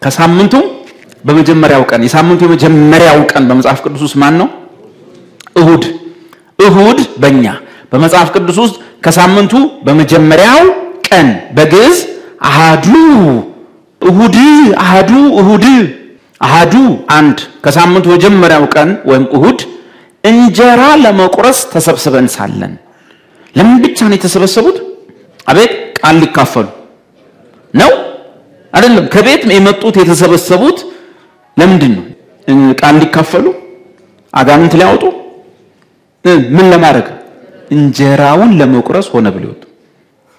ከሳምንቱ በመጀመሪያው ቀን። የሳምንቱ የመጀመሪያው ቀን በመጽሐፍ ቅዱስ ውስጥ ማን ነው? እሁድ። እሁድ በእኛ በመጽሐፍ ቅዱስ ውስጥ ከሳምንቱ በመጀመሪያው ቀን በግዕዝ አሃዱ እሁድ፣ አሃዱ እሁድ፣ አሃዱ አንድ። ከሳምንቱ መጀመሪያው ቀን ወይም እሁድ እንጀራ ለመቁረስ ተሰብስበን ሳለን። ለምን ብቻ ነው የተሰበሰቡት? አቤት ቃል ሊካፈሉ ነው አይደለም? ከቤት የመጡት የተሰበሰቡት ለምንድን ነው? ቃል ሊካፈሉ፣ አጋንንት ሊያወጡ፣ ምን ለማድረግ? እንጀራውን ለመቁረስ ሆነ ብለው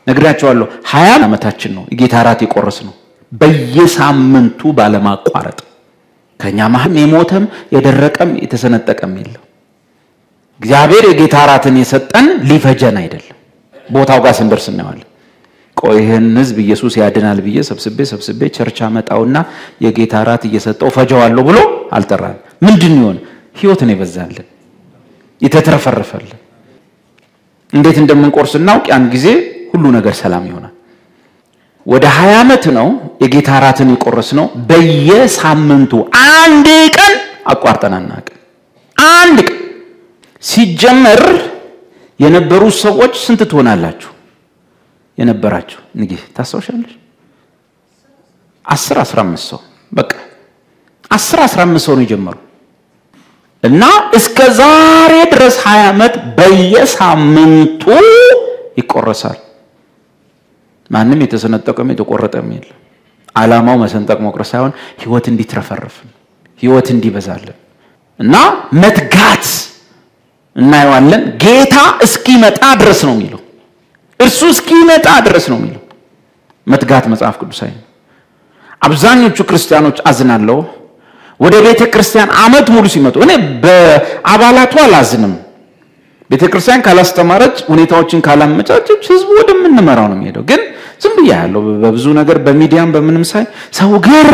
ነግራቸዋለሁ። 20 ዓመታችን ነው የጌታ ራት የቆረስ ነው በየሳምንቱ ባለማቋረጥ። ከኛ መሐል የሞተም የደረቀም የተሰነጠቀም የለም። እግዚአብሔር የጌታ ራትን የሰጠን ሊፈጀን አይደለም። ቦታው ጋር ስንደርስ እናያለን። ቆይ ይሄን ህዝብ ኢየሱስ ያድናል ብዬ ሰብስቤ ቸርች አመጣውና የጌታ ራት እየሰጠው ፈጀዋለሁ ብሎ አልጠራን። ምንድን ይሆን? ህይወት ነው ይበዛልን፣ የተትረፈረፈልን። እንዴት እንደምንቆርስ እናውቅ። ያን ጊዜ ሁሉ ነገር ሰላም ይሆናል። ወደ 20 ዓመት ነው የጌታ ራትን የቆረስ ነው። በየሳምንቱ አንድ ቀን አቋርጠን አናውቅም። አንድ ቀን ሲጀመር የነበሩ ሰዎች ስንት ትሆናላችሁ? የነበራችሁ ንግህ ታስታውሻለሽ? 10-15 ሰው በቃ 10-15 ሰው ነው የጀመሩ እና እስከ ዛሬ ድረስ 20 ዓመት በየሳምንቱ ይቆረሳል። ማንም የተሰነጠቀም የተቆረጠም የለም። ዓላማው መሰንጠቅ መቁረስ ሳይሆን ህይወት እንዲትረፈረፍ፣ ህይወት እንዲበዛልን እና መትጋት እናየዋለን። ጌታ እስኪመጣ ድረስ ነው የሚለው፣ እርሱ እስኪመጣ ድረስ ነው የሚለው መትጋት መጽሐፍ ቅዱሳዊ ነው። አብዛኞቹ ክርስቲያኖች አዝናለሁ ወደ ቤተ ክርስቲያን አመት ሙሉ ሲመጡ። እኔ በአባላቱ አላዝንም። ቤተ ክርስቲያን ካላስተማረች፣ ሁኔታዎችን ካላመቻቸች ህዝቡ ወደምንመራው ነው የሚሄደው። ግን ዝም ብያለሁ በብዙ ነገር በሚዲያም በምንም ሳይ ሰው ግር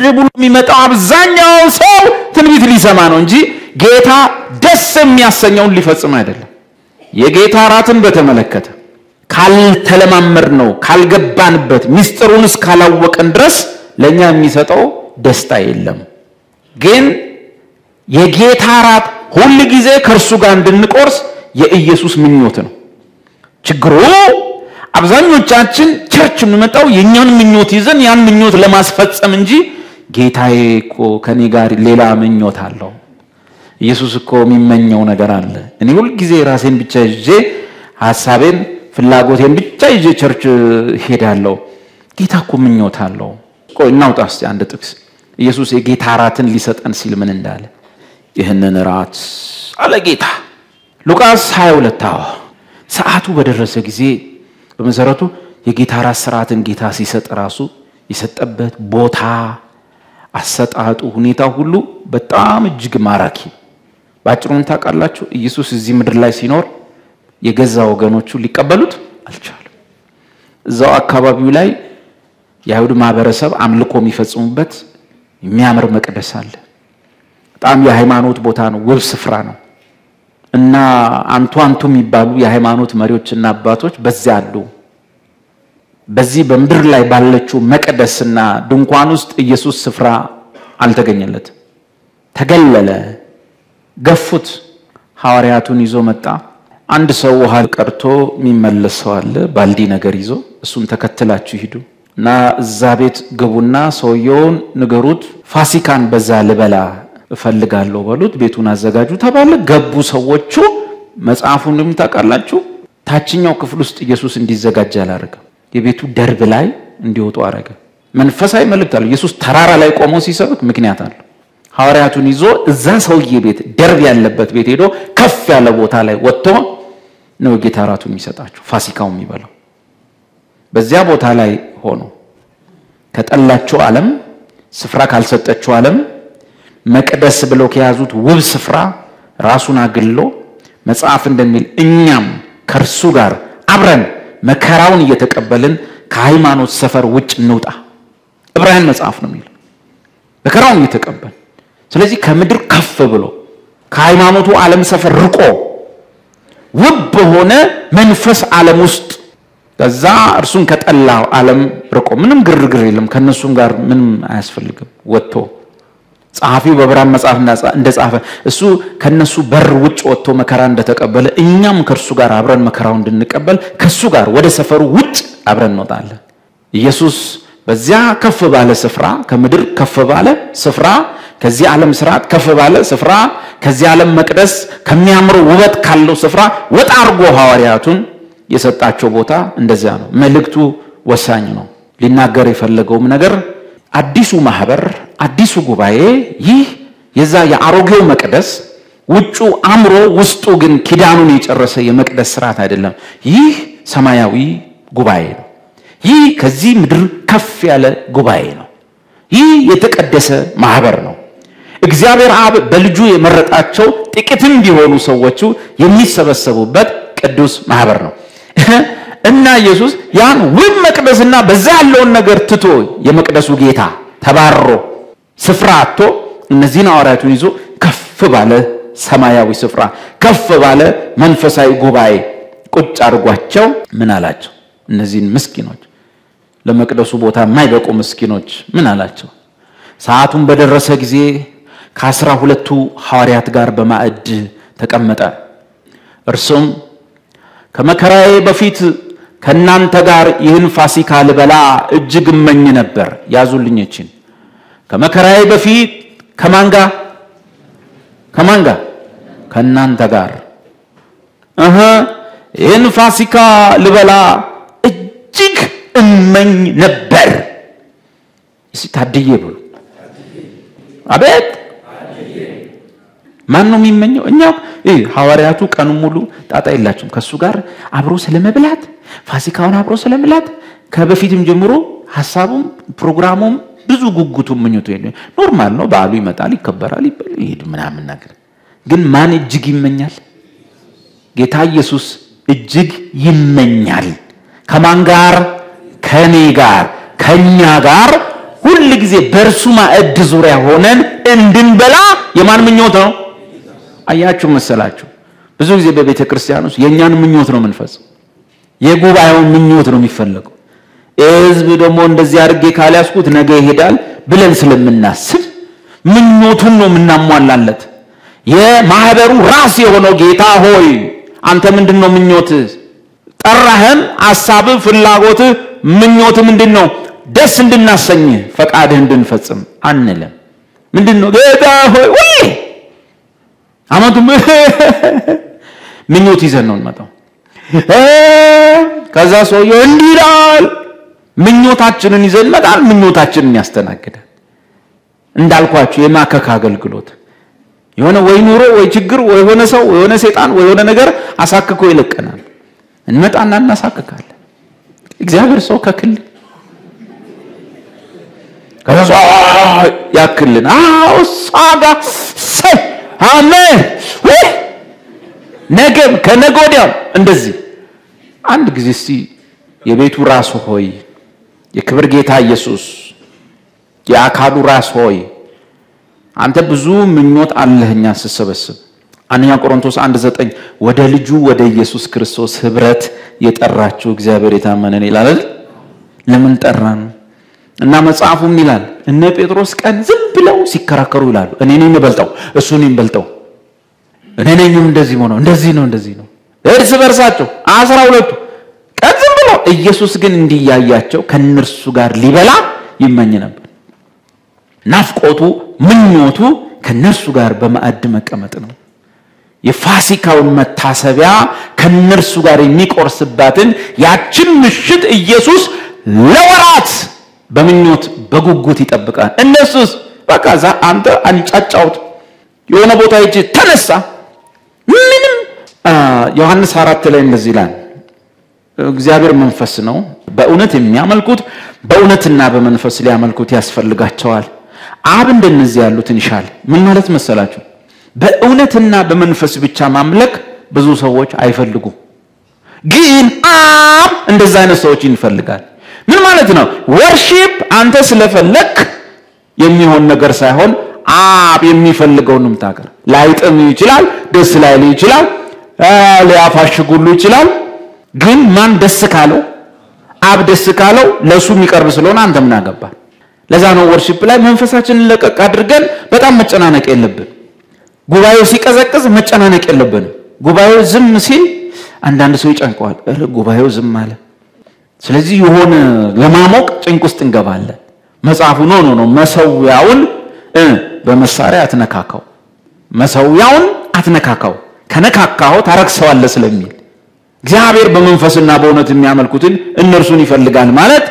ብሎ የሚመጣው አብዛኛው ሰው ትንቢት ሊሰማ ነው እንጂ ጌታ ደስ የሚያሰኘውን ሊፈጽም አይደለም። የጌታ ራትን በተመለከተ ካልተለማመር ነው ካልገባንበት ሚስጥሩን እስካላወቀን ድረስ ለኛ የሚሰጠው ደስታ የለም። ግን የጌታ ራት ሁሉ ጊዜ ከርሱ ጋር እንድንቆርስ የኢየሱስ ምኞት ነው። ችግሩ አብዛኞቻችን ቸርች የምንመጣው የኛን ምኞት ይዘን ያን ምኞት ለማስፈጸም እንጂ ጌታዬ እኮ ከኔ ጋር ሌላ ምኞት አለው፣ ኢየሱስ እኮ የሚመኘው ነገር አለ። እኔ ሁሉ ጊዜ ራሴን ብቻ ይዤ ሐሳቤን ፍላጎቴን ብቻ ይዤ ቸርች ሄዳለሁ። ጌታ እኮ ምኞት አለው። ቆይ እናውጣ እስቲ አንድ ጥቅስ። ኢየሱስ የጌታ ራትን ሊሰጠን ሲል ምን እንዳለ? ይህንን ራት አለ ጌታ ሉቃስ 22 ሰዓቱ በደረሰ ጊዜ በመሰረቱ የጌታ ራት ስርዓትን ጌታ ሲሰጥ ራሱ የሰጠበት ቦታ፣ አሰጣጡ፣ ሁኔታ ሁሉ በጣም እጅግ ማራኪ። ባጭሩን ታውቃላችሁ፣ ኢየሱስ እዚህ ምድር ላይ ሲኖር የገዛ ወገኖቹ ሊቀበሉት አልቻሉም። እዛው አካባቢው ላይ የአይሁድ ማህበረሰብ አምልኮ የሚፈጽሙበት የሚያምር መቅደስ አለ። በጣም የሃይማኖት ቦታ ነው፣ ውብ ስፍራ ነው እና አንቱ የሚባሉ የሃይማኖት መሪዎችና አባቶች በዚያ አሉ። በዚህ በምድር ላይ ባለችው መቅደስና ድንኳን ውስጥ ኢየሱስ ስፍራ አልተገኘለትም። ተገለለ፣ ገፉት። ሐዋርያቱን ይዞ መጣ። አንድ ሰው ውሃ ቀርቶ የሚመለስ ሰው አለ ባልዲ ነገር ይዞ፣ እሱን ተከትላችሁ ሂዱ እና እዛ ቤት ግቡና ሰውየውን ንገሩት፣ ፋሲካን በዛ ልበላ እፈልጋለሁ በሉት፣ ቤቱን አዘጋጁ ተባለ። ገቡ ሰዎቹ። መጽሐፉንም ታውቃላችሁ፣ ታችኛው ክፍል ውስጥ ኢየሱስ እንዲዘጋጅ አላረገም። የቤቱ ደርብ ላይ እንዲወጡ አረገ። መንፈሳዊ መልእክት አለ። ኢየሱስ ተራራ ላይ ቆሞ ሲሰብክ ምክንያት አለ። ሐዋርያቱን ይዞ እዛ ሰውዬ ቤት ደርብ ያለበት ቤት ሄዶ ከፍ ያለ ቦታ ላይ ወጥቶ ነው ጌታ ራቱን የሚሰጣቸው ፋሲካው የሚበላው በዚያ ቦታ ላይ ሆኖ ከጠላቸው ዓለም ስፍራ ካልሰጠቸው ዓለም መቅደስ ብለው ከያዙት ውብ ስፍራ ራሱን አግልሎ መጽሐፍ እንደሚል እኛም ከርሱ ጋር አብረን መከራውን እየተቀበልን ከሃይማኖት ሰፈር ውጭ እንውጣ ዕብራውያን መጽሐፍ ነው የሚል መከራውን እየተቀበል ስለዚህ ከምድር ከፍ ብሎ ከሃይማኖቱ ዓለም ሰፈር ርቆ ውብ ሆነ መንፈስ ዓለም ውስጥ ከዛ እርሱን ከጠላው ዓለም ርቆ ምንም ግርግር የለም ከነሱም ጋር ምንም አያስፈልግም ወጥቶ ጻፊው በብራም መጽሐፍ እንደጻፈ እሱ ከነሱ በር ውጭ ወጥቶ መከራ እንደተቀበለ እኛም ከርሱ ጋር አብረን መከራው እንድንቀበል ከሱ ጋር ወደ ሰፈሩ ውጭ አብረን እንወጣለን ኢየሱስ በዚያ ከፍ ባለ ስፍራ ከምድር ከፍ ባለ ስፍራ ከዚህ ዓለም ስርዓት ከፍ ባለ ስፍራ ከዚህ ዓለም መቅደስ ከሚያምሩ ውበት ካለው ስፍራ ወጣ አርጎ ሐዋርያቱን የሰጣቸው ቦታ እንደዚያ ነው መልእክቱ ወሳኝ ነው ሊናገር የፈለገውም ነገር አዲሱ ማህበር አዲሱ ጉባኤ ይህ የዛ የአሮጌው መቅደስ ውጩ አምሮ ውስጡ ግን ኪዳኑን የጨረሰ የመቅደስ ስርዓት አይደለም ይህ ሰማያዊ ጉባኤ ነው ይህ ከዚህ ምድር ከፍ ያለ ጉባኤ ነው ይህ የተቀደሰ ማህበር ነው እግዚአብሔር አብ በልጁ የመረጣቸው ጥቂትም ቢሆኑ ሰዎቹ የሚሰበሰቡበት ቅዱስ ማህበር ነው እና ኢየሱስ ያን ውብ መቅደስና በዛ ያለውን ነገር ትቶ የመቅደሱ ጌታ ተባሮ ስፍራ አጥቶ እነዚህን ሐዋርያቱን ይዞ ከፍ ባለ ሰማያዊ ስፍራ ከፍ ባለ መንፈሳዊ ጉባኤ ቁጭ አድርጓቸው ምን አላቸው እነዚህን ምስኪኖች ለመቅደሱ ቦታ የማይበቁ ምስኪኖች ምን አላቸው ሰዓቱን በደረሰ ጊዜ ከ12 ሐዋርያት ጋር በማዕድ ተቀመጠ እርሱም ከመከራዬ በፊት ከናንተ ጋር ይህን ፋሲካ ልበላ እጅግ እመኝ ነበር ያዙልኝ እቺን ከመከራዬ በፊት ከማን ጋር ከናንተ ጋር ይህን ፋሲካ ልበላ እጅግ እመኝ ነበር ታድዬ ብሎ አቤት ማን ነው የሚመኘው እኛ ሐዋርያቱ ቀኑ ሙሉ ጣጣ የላቸውም ከሱ ጋር አብሮ ስለመብላት ፋሲካውን አብሮ ስለመብላት ከበፊትም ጀምሮ ሐሳቡም ፕሮግራሙም ብዙ ጉጉቱም ምኞቱ ኖርማል ነው በዓሉ ይመጣል ይከበራል ይሄድ ምናምን ነገር ግን ማን እጅግ ይመኛል ጌታ ኢየሱስ እጅግ ይመኛል ከማን ጋር ከኔ ጋር ከኛ ጋር ሁሉ ጊዜ በርሱ ማዕድ ዙሪያ ሆነን እንድንበላ የማን ምኞት ነው አያችሁ መሰላችሁ ብዙ ጊዜ በቤተ ክርስቲያን ውስጥ የኛን ምኞት ነው መንፈስ የጉባኤው ምኞት ነው የሚፈልገው ህዝብ ደግሞ እንደዚህ አድርጌ ካላስኩት ነገ ይሄዳል ብለን ስለምናስብ ምኞቱን ነው ምናሟላለት የማህበሩ ራስ የሆነው ጌታ ሆይ አንተ ምንድነው ምኞት ጠራህን ሐሳብ ፍላጎት ምኞት ምንድነው ደስ እንድናሰኝ ፈቃድህ እንድንፈጽም አንለም ምንድነው ጌታ ሆይ ወይ አማቱ ምኞት ይዘን ነው እንመጣው ከዛ ሰውየው እንዲላል ምኞታችንን ይዘን መጣል ምኞታችንን ያስተናግዳል እንዳልኳችሁ የማከካ አገልግሎት የሆነ ወይ ኑሮ ወይ ችግር ወይ ሆነ ሰው ወይ ሆነ ሰይጣን ወይ ሆነ ነገር አሳክኮ ይለቀናል እንመጣና እናሳክካለን እግዚአብሔር ሰው ከክል ከዛ ያክልን ሳጋ አሜን ነገም ከነጎዲያም እንደዚህ አንድ ጊዜ እስቲ የቤቱ ራስ ሆይ የክብር ጌታ ኢየሱስ የአካሉ ራስ ሆይ አንተ ብዙ ምኞት አለህኛ ስሰበስብ አንደኛ ቆሮንቶስ 1:9 ወደ ልጁ ወደ ኢየሱስ ክርስቶስ ህብረት የጠራችሁ እግዚአብሔር የታመነ ነው ይላል ለምን ጠራን እና መጽሐፉም ይላል እነ ጴጥሮስ ቀን ዝም ብለው ሲከራከሩ ይላሉ እኔ ነኝ የምበልጠው እሱ ነኝ የምበልጠው እኔ ነኝ እንደዚህ ነው እርስ በርሳቸው 12 ቀን ዝም ብለው ኢየሱስ ግን እንዲያያቸው ከነርሱ ጋር ሊበላ ይመኝ ነበር ናፍቆቱ ምኞቱ ከነርሱ ጋር በማዕድ መቀመጥ ነው የፋሲካውን መታሰቢያ ከነርሱ ጋር የሚቆርስባትን ያችን ምሽት ኢየሱስ ለወራት በምኞት በጉጉት ይጠብቃል እነሱስ በቃ አንተ አንጫጫውት የሆነ ቦታ ሂጅ ተነሳ ምንም ዮሐንስ 4 ላይ እንደዚህ ይላል እግዚአብሔር መንፈስ ነው በእውነት የሚያመልኩት በእውነትና በመንፈስ ሊያመልኩት ያስፈልጋቸዋል አብ እንደነዚህ ያሉትን ይሻል ምን ማለት መሰላችሁ በእውነትና በመንፈስ ብቻ ማምለክ ብዙ ሰዎች አይፈልጉም ግን አብ እንደዛ አይነት ሰዎችን ይፈልጋል ምን ማለት ነው ወርሺፕ አንተ ስለፈለክ የሚሆን ነገር ሳይሆን አብ የሚፈልገውንም ታገር ላይጥም ይችላል ደስ ላይል ይችላል ሊያፋሽጉሉ ይችላል ግን ማን ደስ ካለው አብ ደስ ካለው ለሱ የሚቀርብ ስለሆነ አንተ ምን አገባ ለዛ ነው ወርሺፕ ላይ መንፈሳችንን ለቀቅ አድርገን በጣም መጨናነቅ የለብን ጉባኤው ሲቀዘቅዝ መጨናነቅ የለብን ጉባኤው ዝም ሲል አንዳንድ ሰው ይጨንቀዋል ጉባኤው ዝም አለ ስለዚህ የሆነ ለማሞቅ ጭንቅ ውስጥ እንገባለን መጽሐፉ ነው መሰዊያውን በመሳሪያ አትነካካው መሰዊያውን አትነካካው ከነካካው ታረክሰዋለህ ስለሚል እግዚአብሔር በመንፈስና በእውነት የሚያመልኩትን እነርሱን ይፈልጋል ማለት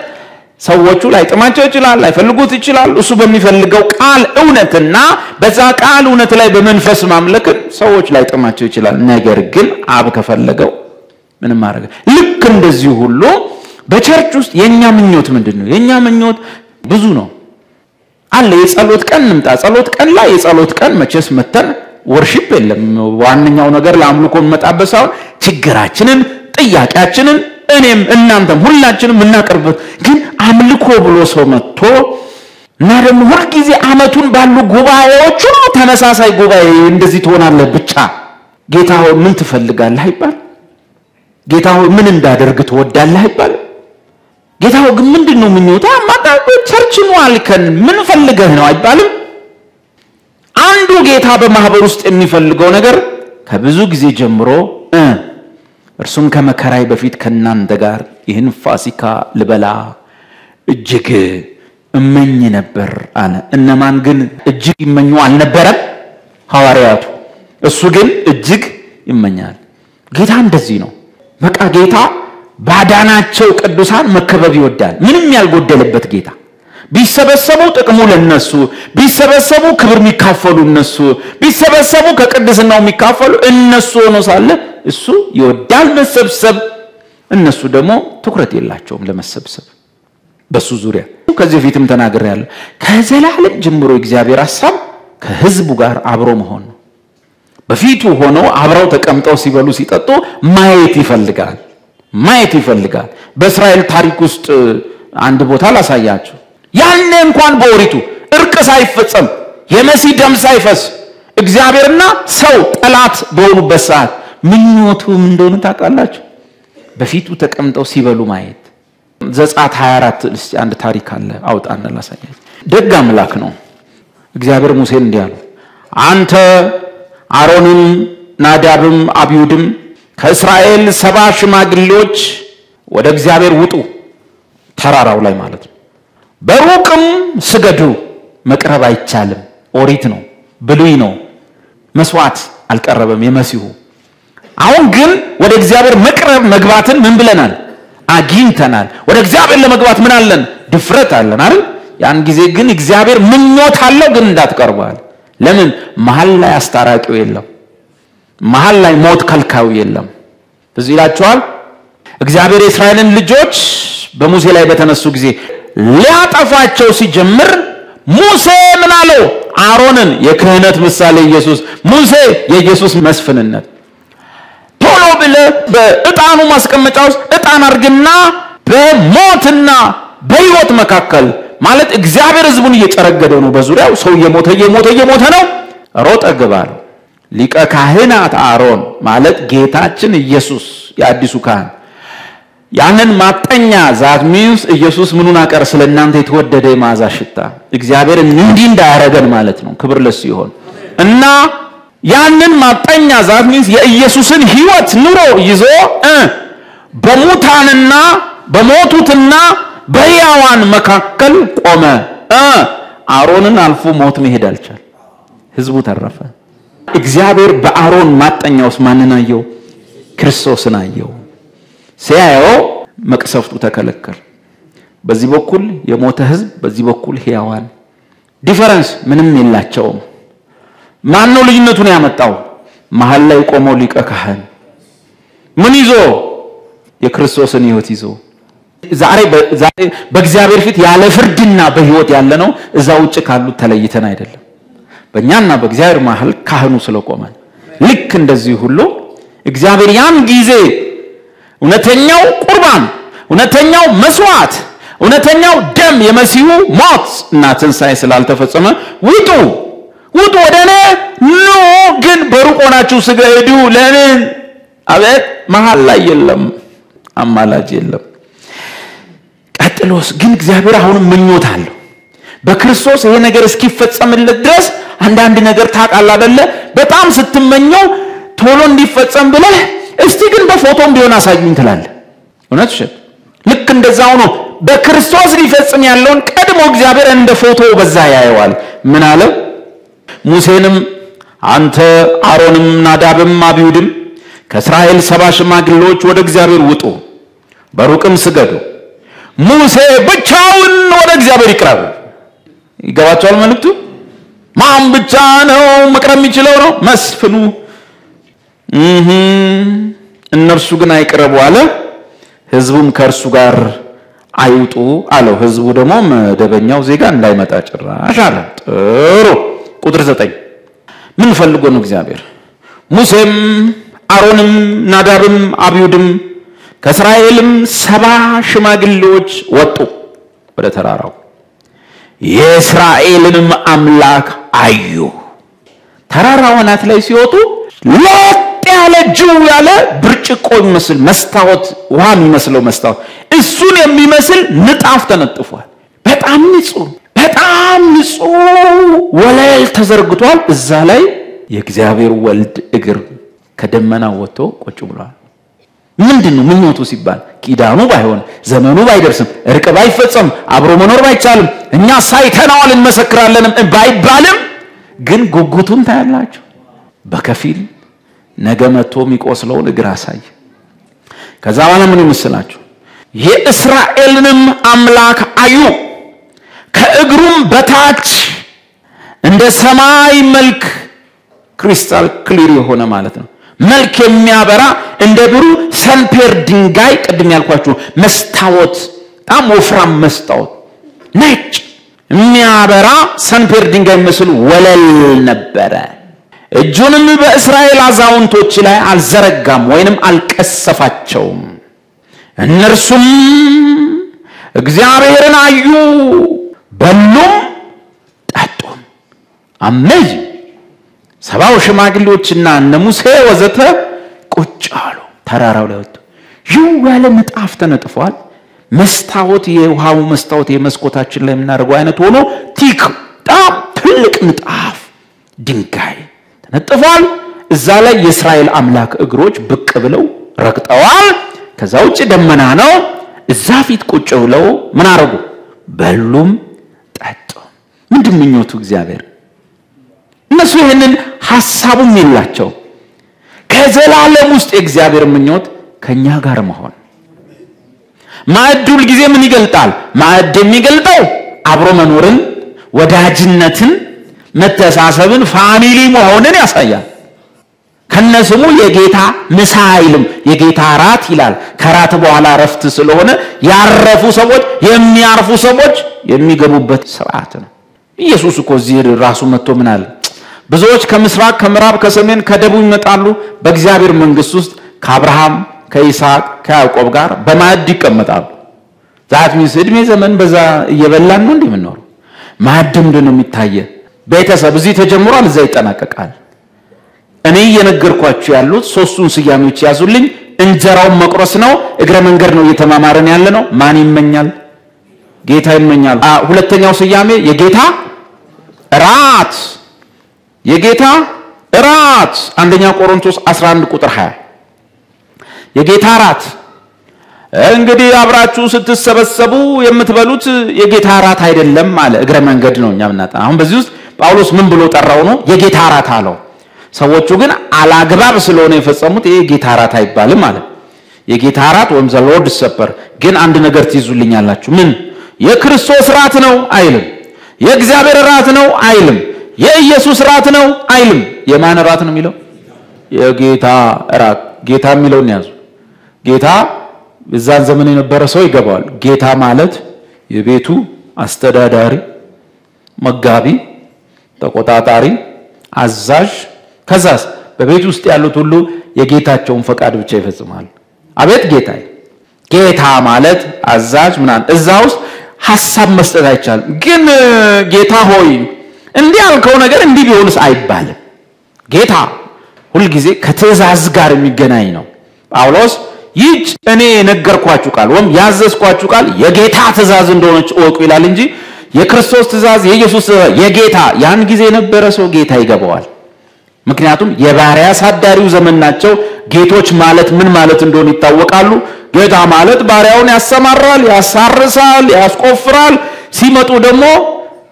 ሰዎቹ ላይ ጥማቸው ይችላል አይፈልጉት ይችላል እሱ በሚፈልገው ቃል እውነትና በዛ ቃል እውነት ላይ በመንፈስ ማምለክ ሰዎች ላይ ጥማቸው ይችላል ነገር ግን አብ ከፈለገው ምንም ማድረግ ልክ እንደዚህ ሁሉ በቸርች ውስጥ የኛ ምኞት ምንድነው የኛ ምኞት ብዙ ነው አለ የጸሎት ቀን እንምጣ ጸሎት ቀን ላይ የጸሎት ቀን መቼስ መተን ወርሺፕ የለም ዋንኛው ነገር ለአምልኮ መጣበሳው ችግራችንን ጥያቄያችንን እኔም እናንተም ሁላችንም እናቀርበት ግን አምልኮ ብሎ ሰው መጥቶ እና ደግሞ ሁሉ ጊዜ አመቱን ባሉ ጉባኤዎች ሁሉ ተመሳሳይ ጉባኤ እንደዚህ ትሆናለህ ብቻ ጌታ ሆይ ምን ትፈልጋለህ አይባል ጌታ ሆይ ምን እንዳደርግ ትወዳለህ አይባል ጌታ ሆይ ግን ምንድነው ምኞታ ማጣብ ቸርች ነው አልከን ምን ፈልገህ ነው አይባልም አንዱ ጌታ በማህበር ውስጥ የሚፈልገው ነገር ከብዙ ጊዜ ጀምሮ እርሱም ከመከራይ በፊት ከናንተ ጋር ይህን ፋሲካ ልበላ እጅግ እመኝ ነበር አለ እነማን ግን እጅግ ይመኙ አልነበረም ሐዋርያቱ እሱ ግን እጅግ ይመኛል ጌታ እንደዚህ ነው በቃ ጌታ ባዳናቸው ቅዱሳን መከበብ ይወዳል ምንም ያልጎደለበት ጌታ ቢሰበሰቡ ጥቅሙ ለነሱ ቢሰበሰቡ ክብር የሚካፈሉ እነሱ ቢሰበሰቡ ከቅድስናው የሚካፈሉ እነሱ ሆኖ ሳለ እሱ ይወዳል መሰብሰብ እነሱ ደግሞ ትኩረት የላቸውም ለመሰብሰብ በሱ ዙሪያ ከዚህ ፊትም ተናግሬያለሁ ከዘላለም ጀምሮ እግዚአብሔር ሐሳብ ከህዝቡ ጋር አብሮ መሆን ነው በፊቱ ሆኖ አብረው ተቀምጠው ሲበሉ ሲጠጡ ማየት ይፈልጋል በእስራኤል ታሪክ ውስጥ አንድ ቦታ ላሳያችሁ ያኔ እንኳን በኦሪቱ እርቅ ሳይፈጸም የመሲህ ደም ሳይፈስ እግዚአብሔርና ሰው ጠላት በሆኑበት ሰዓት ምኞቱ ምን እንደሆነ ታውቃላችሁ በፊቱ ተቀምጠው ሲበሉ ማየት ዘጸአት 24 እስቲ አንድ ታሪክ አለ አውጣና ላሳያችሁ ደግ አምላክ ነው እግዚአብሔር ሙሴን እንዲያለው አንተ አሮንም ናዳብም አብዩድም ከእስራኤል 70 ሽማግሌዎች ወደ እግዚአብሔር ውጡ ተራራው ላይ ማለት ነው በሩቅም ስገዱ መቅረብ አይቻልም ኦሪት ነው ብሉይ ነው መስዋዕት አልቀረበም የመሲሁ አሁን ግን ወደ እግዚአብሔር መቅረብ መግባትን ምን ብለናል አግኝተናል ወደ እግዚአብሔር ለመግባት ምን አለን ድፍረት አለን አይደል ያን ጊዜ ግን እግዚአብሔር ምኞት አለው ግን እንዳትቀርባል ለምን መሐል ላይ አስታራቂው የለም መሐል ላይ ሞት ከልካዩ የለም እዚህ ይላችኋል እግዚአብሔር የእስራኤልን ልጆች በሙሴ ላይ በተነሱ ጊዜ ሊያጠፋቸው ሲጀምር ሙሴ ምን አለው አሮንን የክህነት ምሳሌ ኢየሱስ ሙሴ የኢየሱስ መስፍንነት ቶሎ ብለ በእጣኑ ማስቀመጫ ውስጥ እጣን አርግና በሞትና በሕይወት መካከል ማለት እግዚአብሔር ህዝቡን እየጨረገደው ነው በዙሪያው ሰው እየሞተ ነው ሮጠ ገባል ሊቀ ካህናት አሮን ማለት ጌታችን ኢየሱስ የአዲሱ ካህን ያንን ማጠኛ ዛት ሚንስ ኢየሱስ ምኑን አቀር ስለናንተ የተወደደ የማዛ ሽታ እግዚአብሔር እንዲህ እንዳያረገን ማለት ነው ክብር ለሱ ይሁን እና ያንን ማጠኛ ዛት ሚንስ የኢየሱስን ሕይወት ኑሮ ይዞ በሙታንና በሞቱትና በሕያዋን መካከል ቆመ አሮንን አልፎ ሞት መሄድ አልቻለ ህዝቡ ተረፈ እግዚአብሔር በአሮን ማጠኛውስ ማንን አየው ክርስቶስን አየው ሲያየው መቅሰፍቱ ተከለከለ በዚህ በኩል የሞተ ህዝብ በዚህ በኩል ሕያዋን ዲፈረንስ ምንም የላቸውም ማን ነው ልዩነቱን ያመጣው መሐል ላይ ቆመው ሊቀ ካህን ምን ይዞ የክርስቶስን ሕይወት ይዞ ዛሬ በእግዚአብሔር ፊት ያለ ፍርድና በሕይወት ያለነው እዛው ውጭ ካሉ ተለይተን አይደለም በእኛና በእግዚአብሔር መሃል ካህኑ ስለቆመ ልክ እንደዚህ ሁሉ እግዚአብሔር ያን ጊዜ እውነተኛው ቁርባን እውነተኛው መስዋዕት እውነተኛው ደም የመሲሁ ሞት እና ትንሣኤ ስላልተፈጸመ ውጡ ወደኔ ኑ ግን በሩቅ ሆናችሁ ስገዱ ለምን አቤት መሃል ላይ የለም አማላጅ የለም ቀጥሎስ ግን እግዚአብሔር አሁን ምኞት አለው በክርስቶስ ይሄ ነገር እስኪፈጸምለት ድረስ አንዳንድ ነገር ታቃል አይደለ በጣም ስትመኘው ቶሎ እንዲፈጸም ብለህ እስቲ ግን በፎቶም ቢሆን አሳዩኝ ትላለህ እውነት እሺ ልክ እንደዛው ነው በክርስቶስ ሊፈጽም ያለውን ቀድሞ እግዚአብሔር እንደ ፎቶ በዛ ያየዋል ምን አለ ሙሴንም አንተ አሮንም ናዳብም አብዩድም ከእስራኤል 70 ሽማግሌዎች ወደ እግዚአብሔር ውጡ በሩቅም ስገዱ ሙሴ ብቻውን ወደ እግዚአብሔር ይቅረብ ይገባቸዋል መልእክቱ ማን ብቻ ነው መቅረብ የሚችለው ነው መስፍኑ እነርሱ ግን አይቅረቡ አለ ህዝቡም ከእርሱ ጋር አይውጡ አለው ህዝቡ ደግሞ መደበኛው ዜጋ እንዳይመጣ ጭራሽ አለ ጥሩ ቁጥር 9 ምን ፈልጎ ነው እግዚአብሔር ሙሴም አሮንም ናዳብም አብዩድም ከእስራኤልም 70 ሽማግሌዎች ወጡ ወደ ተራራው የእስራኤልንም አምላክ አዩ ተራራው አናት ላይ ሲወጡ ለጥ ያለ ጅው ያለ ብርጭቆ ይመስል መስታወት ውሃ የሚመስለው መስታወት እሱን የሚመስል ንጣፍ ተነጥፏል በጣም ንጹህ ወለል ተዘርግቷል እዛ ላይ የእግዚአብሔር ወልድ እግር ከደመና ወጥቶ ቁጭ ብሏል ምንድነው ምኞቱ ሲባል ኪዳኑ ባይሆን ዘመኑ ባይደርስም እርቅ ባይፈጸም አብሮ መኖር ባይቻልም እኛ ሳይተናዋል እንመሰክራለን ባይባልም ግን ጉጉቱን ታያላችሁ በከፊል ነገ መጥቶ የሚቆስለውን እግር አሳይ ከዛ በኋላ ምን ይመስላችሁ የእስራኤልንም አምላክ አዩ ከእግሩም በታች እንደ ሰማይ መልክ ክሪስታል ክሊር የሆነ ማለት ነው መልክ የሚያበራ እንደ ብሩ ሰንፔር ድንጋይ ቀድም ያልኳችሁ መስታወት በጣም ወፍራም መስታወት ነጭ የሚያበራ ሰንፔር ድንጋይ መስል ወለል ነበረ እጁንም በእስራኤል አዛውንቶች ላይ አልዘረጋም ወይንም አልቀሰፋቸውም እነርሱም እግዚአብሔርን አዩ በሉም ጠጡም አመዝ 70 ሽማግሌዎችና እነ ሙሴ ወዘተ ቁጭ አሉ ተራራው ላይ ወጡ ያለ ንጣፍ ተነጥፏል መስታወት የውሃው መስታወት የመስኮታችን ላይ የምናደርገው አይነት ሆኖ ቲክ በጣም ትልቅ ንጣፍ ድንጋይ ተነጥፏል እዛ ላይ የእስራኤል አምላክ እግሮች ብቅ ብለው ረግጠዋል ከዛ ውጭ ደመና ነው እዛ ፊት ቁጭ ብለው ምን አረጉ በሉም ጠጡ ምንድነው ምኞቱ እግዚአብሔር እነሱ ይሄንን ሐሳቡም ይላቸው ከዘላለም ውስጥ እግዚአብሔር ምኞት ከኛ ጋር መሆን ማዕዱል ጊዜ ምን ይገልጣል ማዕድ የሚገልጠው አብሮ መኖርን ወዳጅነትን መተሳሰብን ፋሚሊ መሆንን ያሳያል ከነስሙ የጌታ ምሳ አይልም የጌታ ራት ይላል ከራት በኋላ ረፍት ስለሆነ ያረፉ ሰዎች የሚያርፉ ሰዎች የሚገቡበት ሥርዓት ነው ኢየሱስ እኮ እዚህ ራሱ መጥቶ ምን አለ ብዙዎች ከምስራቅ ከምዕራብ ከሰሜን ከደቡብ ይመጣሉ በእግዚአብሔር መንግስት ውስጥ ከአብርሃም ከይስሐቅ ከያዕቆብ ጋር በማዕድ ይቀመጣሉ ዛት ሚስድሜ ዘመን በዛ እየበላን ነው እንደምንኖር ማዕድ ምንድነው የሚታየ ቤተሰብ እዚህ ተጀምሯል እዛ ይጠናቀቃል እኔ እየነገርኳችሁ ያሉት ሶስቱን ስያሜዎች ያዙልኝ እንጀራው መቅረስ ነው እግረ መንገድ ነው እየተማማረን ያለ ነው ማን ይመኛል ጌታ ይመኛል ሁለተኛው ስያሜ የጌታ ራት የጌታ ራት አንደኛ ቆሮንቶስ 11 ቁጥር 20 የጌታ ራት እንግዲህ አብራችሁ ስትሰበሰቡ የምትበሉት የጌታ ራት አይደለም አለ እግረ መንገድ ነው እኛምናጣ አሁን በዚህ ውስጥ ጳውሎስ ምን ብሎ ጠራው ነው የጌታ ራት አለው ሰዎቹ ግን አላግባብ ስለሆነ የፈጸሙት የጌታ ራት አይባልም አለ የጌታ ራት ወይም ዘ ሎርድ ሰፐር ግን አንድ ነገር ትይዙልኛላችሁ ምን የክርስቶስ ራት ነው አይልም የእግዚአብሔር ራት ነው አይልም የኢየሱስ ራት ነው አይልም የማን ራት ነው የሚለው የጌታ ራት ጌታ የሚለውን ያዙ ጌታ በዛን ዘመን የነበረ ሰው ይገባዋል። ጌታ ማለት የቤቱ አስተዳዳሪ፣ መጋቢ፣ ተቆጣጣሪ፣ አዛዥ፣ ከዛስ በቤት ውስጥ ያሉት ሁሉ የጌታቸውን ፈቃድ ብቻ ይፈጽማሉ። አቤት ጌታዬ! ጌታ ማለት አዛዥ ምናምን እዛ ውስጥ ሐሳብ መስጠት አይቻልም። ግን ጌታ ሆይ እንዲህ ያልከው ነገር እንዲህ ቢሆንስ አይባልም። ጌታ ሁሉ ጊዜ ከትእዛዝ ጋር የሚገናኝ ነው። ጳውሎስ ይህች እኔ የነገርኳችሁ ቃል ወይም ያዘዝኳችሁ ቃል የጌታ ትእዛዝ እንደሆነች እወቁ ይላል እንጂ የክርስቶስ ትእዛዝ የኢየሱስ የጌታ ያን ጊዜ የነበረ ሰው ጌታ ይገባዋል። ምክንያቱም የባሪያ አሳዳሪው ዘመን ናቸው። ጌቶች ማለት ምን ማለት እንደሆነ ይታወቃሉ። ጌታ ማለት ባሪያውን ያሰማራል፣ ያሳርሳል፣ ያስቆፍራል። ሲመጡ ደግሞ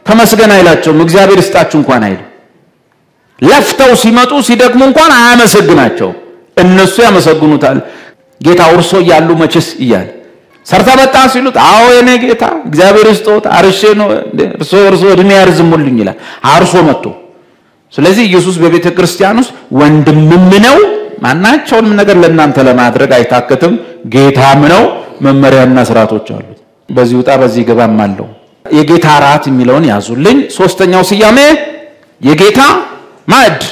ተመስገን አይላቸውም። እግዚአብሔር ይስጣችሁ እንኳን አይል። ለፍተው ሲመጡ ሲደክሙ እንኳን አያመሰግናቸው። እነሱ ያመሰግኑታል። ጌታ እርሶ ያሉ መችስ ይያል ሰርታ መጣ ሲሉት አዎ የኔ ጌታ እግዚአብሔር ይስጦት አርሼ ነው እርሶ እድሜ ያርዝሙልኝ ይላል። አርሶ መጥቶ ስለዚህ ኢየሱስ በቤተ ክርስቲያን ውስጥ ወንድምም ነው። ማናቸውንም ነገር ለእናንተ ለማድረግ አይታከትም። ጌታም ነው። መመሪያና ስርዓቶች አሉት። በዚህ ወጣ በዚህ ገባም አለው። የጌታ ራት የሚለውን ያዙልኝ። ሶስተኛው ስያሜ የጌታ ማዕድ።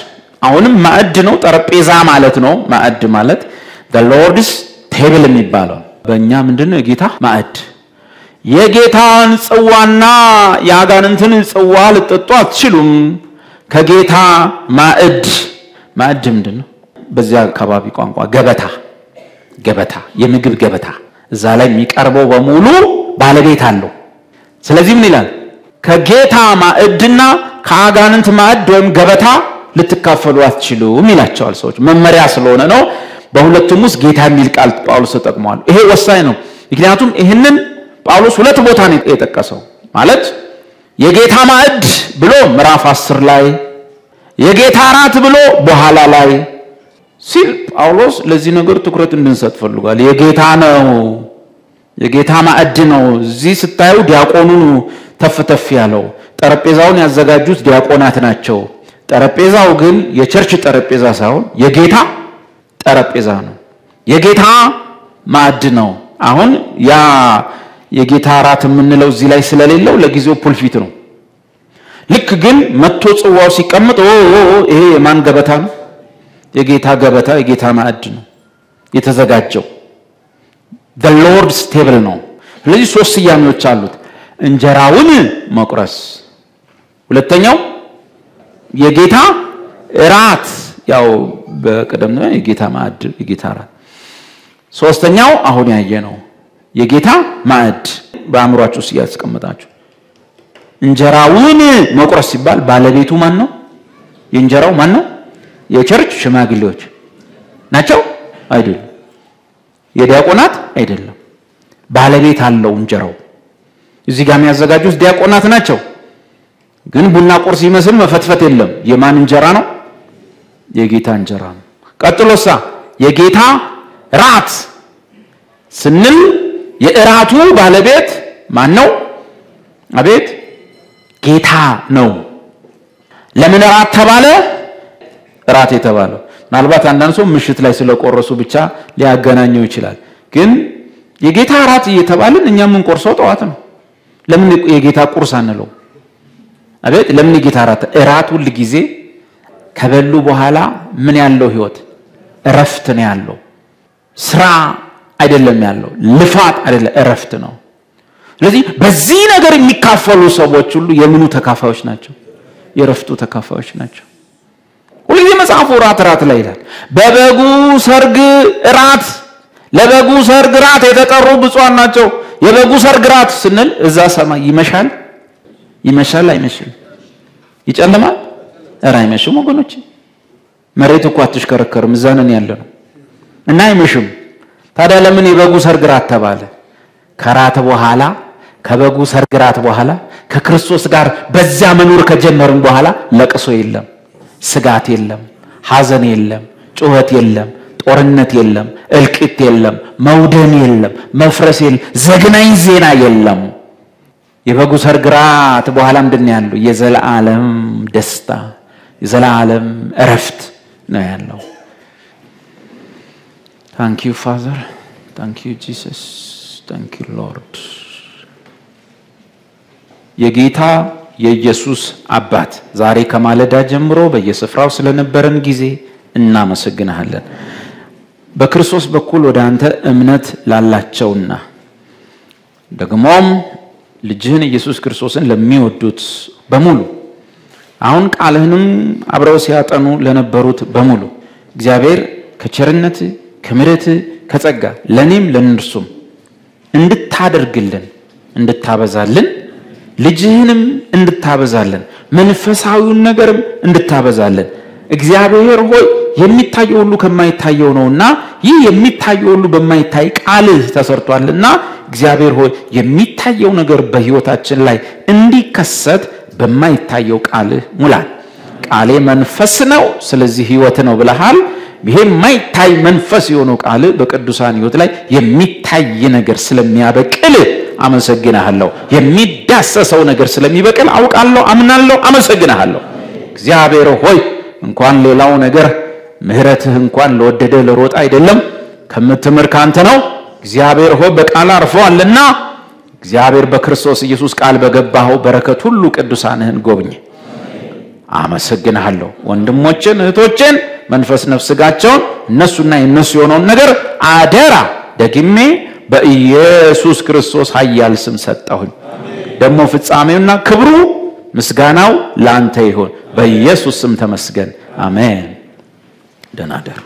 አሁንም ማዕድ ነው፣ ጠረጴዛ ማለት ነው። ማዕድ ማለት the Lord's table የሚባለው በእኛ ምንድነው? የጌታ ማዕድ። የጌታን ጽዋና የአጋንንትን ጽዋ ልትጠጡ አትችሉም ከጌታ ማዕድ። ማዕድ ምንድነው? በዚያ አካባቢ ቋንቋ ገበታ፣ የምግብ ገበታ። እዛ ላይ የሚቀርበው በሙሉ ባለቤት አለው። ስለዚህ ምን ይላል? ከጌታ ማዕድና ከአጋንንት ማዕድ ወይም ገበታ ልትካፈሉ አትችሉም ይላቸዋል። ሰዎች መመሪያ ስለሆነ ነው። በሁለቱም ውስጥ ጌታ የሚል ቃል ጳውሎስ ተጠቅሟል። ይሄ ወሳኝ ነው። ምክንያቱም ይሄንን ጳውሎስ ሁለት ቦታ ነው የጠቀሰው። ማለት የጌታ ማዕድ ብሎ ምዕራፍ 10 ላይ፣ የጌታ ራት ብሎ በኋላ ላይ ሲል ጳውሎስ ለዚህ ነገር ትኩረት እንድንሰጥ ፈልጓል። የጌታ ነው፣ የጌታ ማዕድ ነው። እዚህ ስታዩ ዲያቆኑን ተፍተፍ ያለው ጠረጴዛውን ያዘጋጁት ዲያቆናት ናቸው። ጠረጴዛው ግን የቸርች ጠረጴዛ ሳይሆን የጌታ ጠረጴዛ ነው። የጌታ ማዕድ ነው። አሁን ያ የጌታ ራት የምንለው እዚህ ላይ ስለሌለው ለጊዜው ፑልፊት ነው። ልክ ግን መጥቶ ጽዋው ሲቀመጥ ይሄ የማን ገበታ ነው? የጌታ ገበታ፣ የጌታ ማዕድ ነው የተዘጋጀው። the Lord's table ነው። ስለዚህ ሶስት ስያሜዎች አሉት። እንጀራውን መቁረስ፣ ሁለተኛው የጌታ ራት፣ ያው በቀደም ነው የጌታ ማዕድ፣ የጌታ ራት። ሶስተኛው አሁን ያየነው የጌታ ማዕድ። በአእምሯችሁ ውስጥ ያስቀምጣችሁ። እንጀራውን መቁረስ ሲባል ባለቤቱ ማን ነው? የእንጀራው ማን ነው? የቸርች ሽማግሌዎች ናቸው አይደለም? የዲያቆናት አይደለም። ባለቤት አለው እንጀራው። እዚህ ጋር የሚያዘጋጁት ዲያቆናት ናቸው። ግን ቡና ቁርስ ይመስል መፈትፈት የለም። የማን እንጀራ ነው? የጌታ እንጀራ ነው። ቀጥሎሳ የጌታ ራት ስንል የእራቱ ባለቤት ማን ነው? አቤት ጌታ ነው። ለምን ራት ተባለ? ራት የተባለው ምናልባት አንዳንድ ሰው ምሽት ላይ ስለቆረሱ ብቻ ሊያገናኘው ይችላል። ግን የጌታ ራት እየተባልን እኛ ምን ቆርሰው ጠዋት ነው። ለምን የጌታ ቁርስ አንለው? አቤት ለምን የጌታ ራት ሁሉ ጊዜ ከበሉ በኋላ ምን ያለው ህይወት እረፍት ነው ያለው። ስራ አይደለም ያለው፣ ልፋት አይደለም፣ እረፍት ነው። ስለዚህ በዚህ ነገር የሚካፈሉ ሰዎች ሁሉ የምኑ ተካፋዮች ናቸው? የእረፍቱ ተካፋዮች ናቸው። ሁሉ መጽሐፉ ራት ላይ ይላል። በበጉ ሰርግ ራት፣ ለበጉ ሰርግ ራት የተጠሩ ብፁዓን ናቸው። የበጉ ሰርግ ራት ስንል እዛ ሰማይ ይመሻል አይመሽም? ይጨልማል? ኧረ አይመሽም ወገኖች። መሬት እኮ አትሽከረከርም፣ እዛ ነን ያለነው እና አይመሽም። ታዲያ ለምን የበጉ ሰርግ ራት ተባለ? ከራት በኋላ ከበጉ ሰርግ ራት በኋላ ከክርስቶስ ጋር በዛ መኖር ከጀመርን በኋላ ለቅሶ የለም፣ ስጋት የለም፣ ሐዘን የለም፣ ጩኸት የለም፣ ጦርነት የለም፣ እልቂት የለም፣ መውደም የለም፣ መፍረስ የለም፣ ዘግናኝ ዜና የለም። የበጉ ሰርግ ራት በኋላ ምንድን ያለው? የዘላለም ደስታ፣ የዘላለም እረፍት ነው ያለው። ታንክ ዩ ፋዘር Thank you Jesus. Thank you Lord. የጌታ የኢየሱስ አባት ዛሬ ከማለዳ ጀምሮ በየስፍራው ስለነበረን ጊዜ እናመሰግናለን። በክርስቶስ በኩል ወደ አንተ እምነት ላላቸውና ደግሞም ልጅህን ኢየሱስ ክርስቶስን ለሚወዱት በሙሉ አሁን ቃልህንም አብረው ሲያጠኑ ለነበሩት በሙሉ እግዚአብሔር ከቸርነት ከምሕረት ከጸጋ ለኔም ለነርሱም እንድታደርግልን እንድታበዛልን ልጅህንም እንድታበዛልን መንፈሳዊውን ነገርም እንድታበዛልን እግዚአብሔር ሆይ የሚታየው ሁሉ ከማይታየው ነውና ይህ የሚታየው ሁሉ በማይታይ ቃልህ ተሰርቷልና እግዚአብሔር ሆይ የሚታየው ነገር በህይወታችን ላይ እንዲከሰት በማይታየው ቃልህ ሙላን። ቃሌ መንፈስ ነው ስለዚህ ህይወት ነው ብለሃል። ይሄ የማይታይ መንፈስ የሆነው ቃልህ በቅዱሳን ህይወት ላይ የሚታይ ነገር ስለሚያበቅል አመሰግናለሁ። የሚዳሰሰው ነገር ስለሚበቅል አውቃለሁ፣ አምናለሁ፣ አመሰግናለሁ። እግዚአብሔር ሆይ እንኳን ሌላው ነገር ምህረትህ እንኳን ለወደደ ለሮጥ አይደለም ከምትምር ካንተ ነው። እግዚአብሔር ሆይ በቃል አርፈዋልና እግዚአብሔር በክርስቶስ ኢየሱስ ቃል በገባው በረከት ሁሉ ቅዱሳንህን ጎብኝ። አመሰግናለሁ። ወንድሞችን እህቶችን መንፈስ ነፍስ ጋቸውን እነሱና የነሱ የሆነውን ነገር አደራ ደግሜ በኢየሱስ ክርስቶስ ኃያል ስም ሰጣሁኝ። ደሞ ፍጻሜውና ክብሩ ምስጋናው ላንተ ይሁን። በኢየሱስ ስም ተመስገን። አሜን። ደህና ደሩ።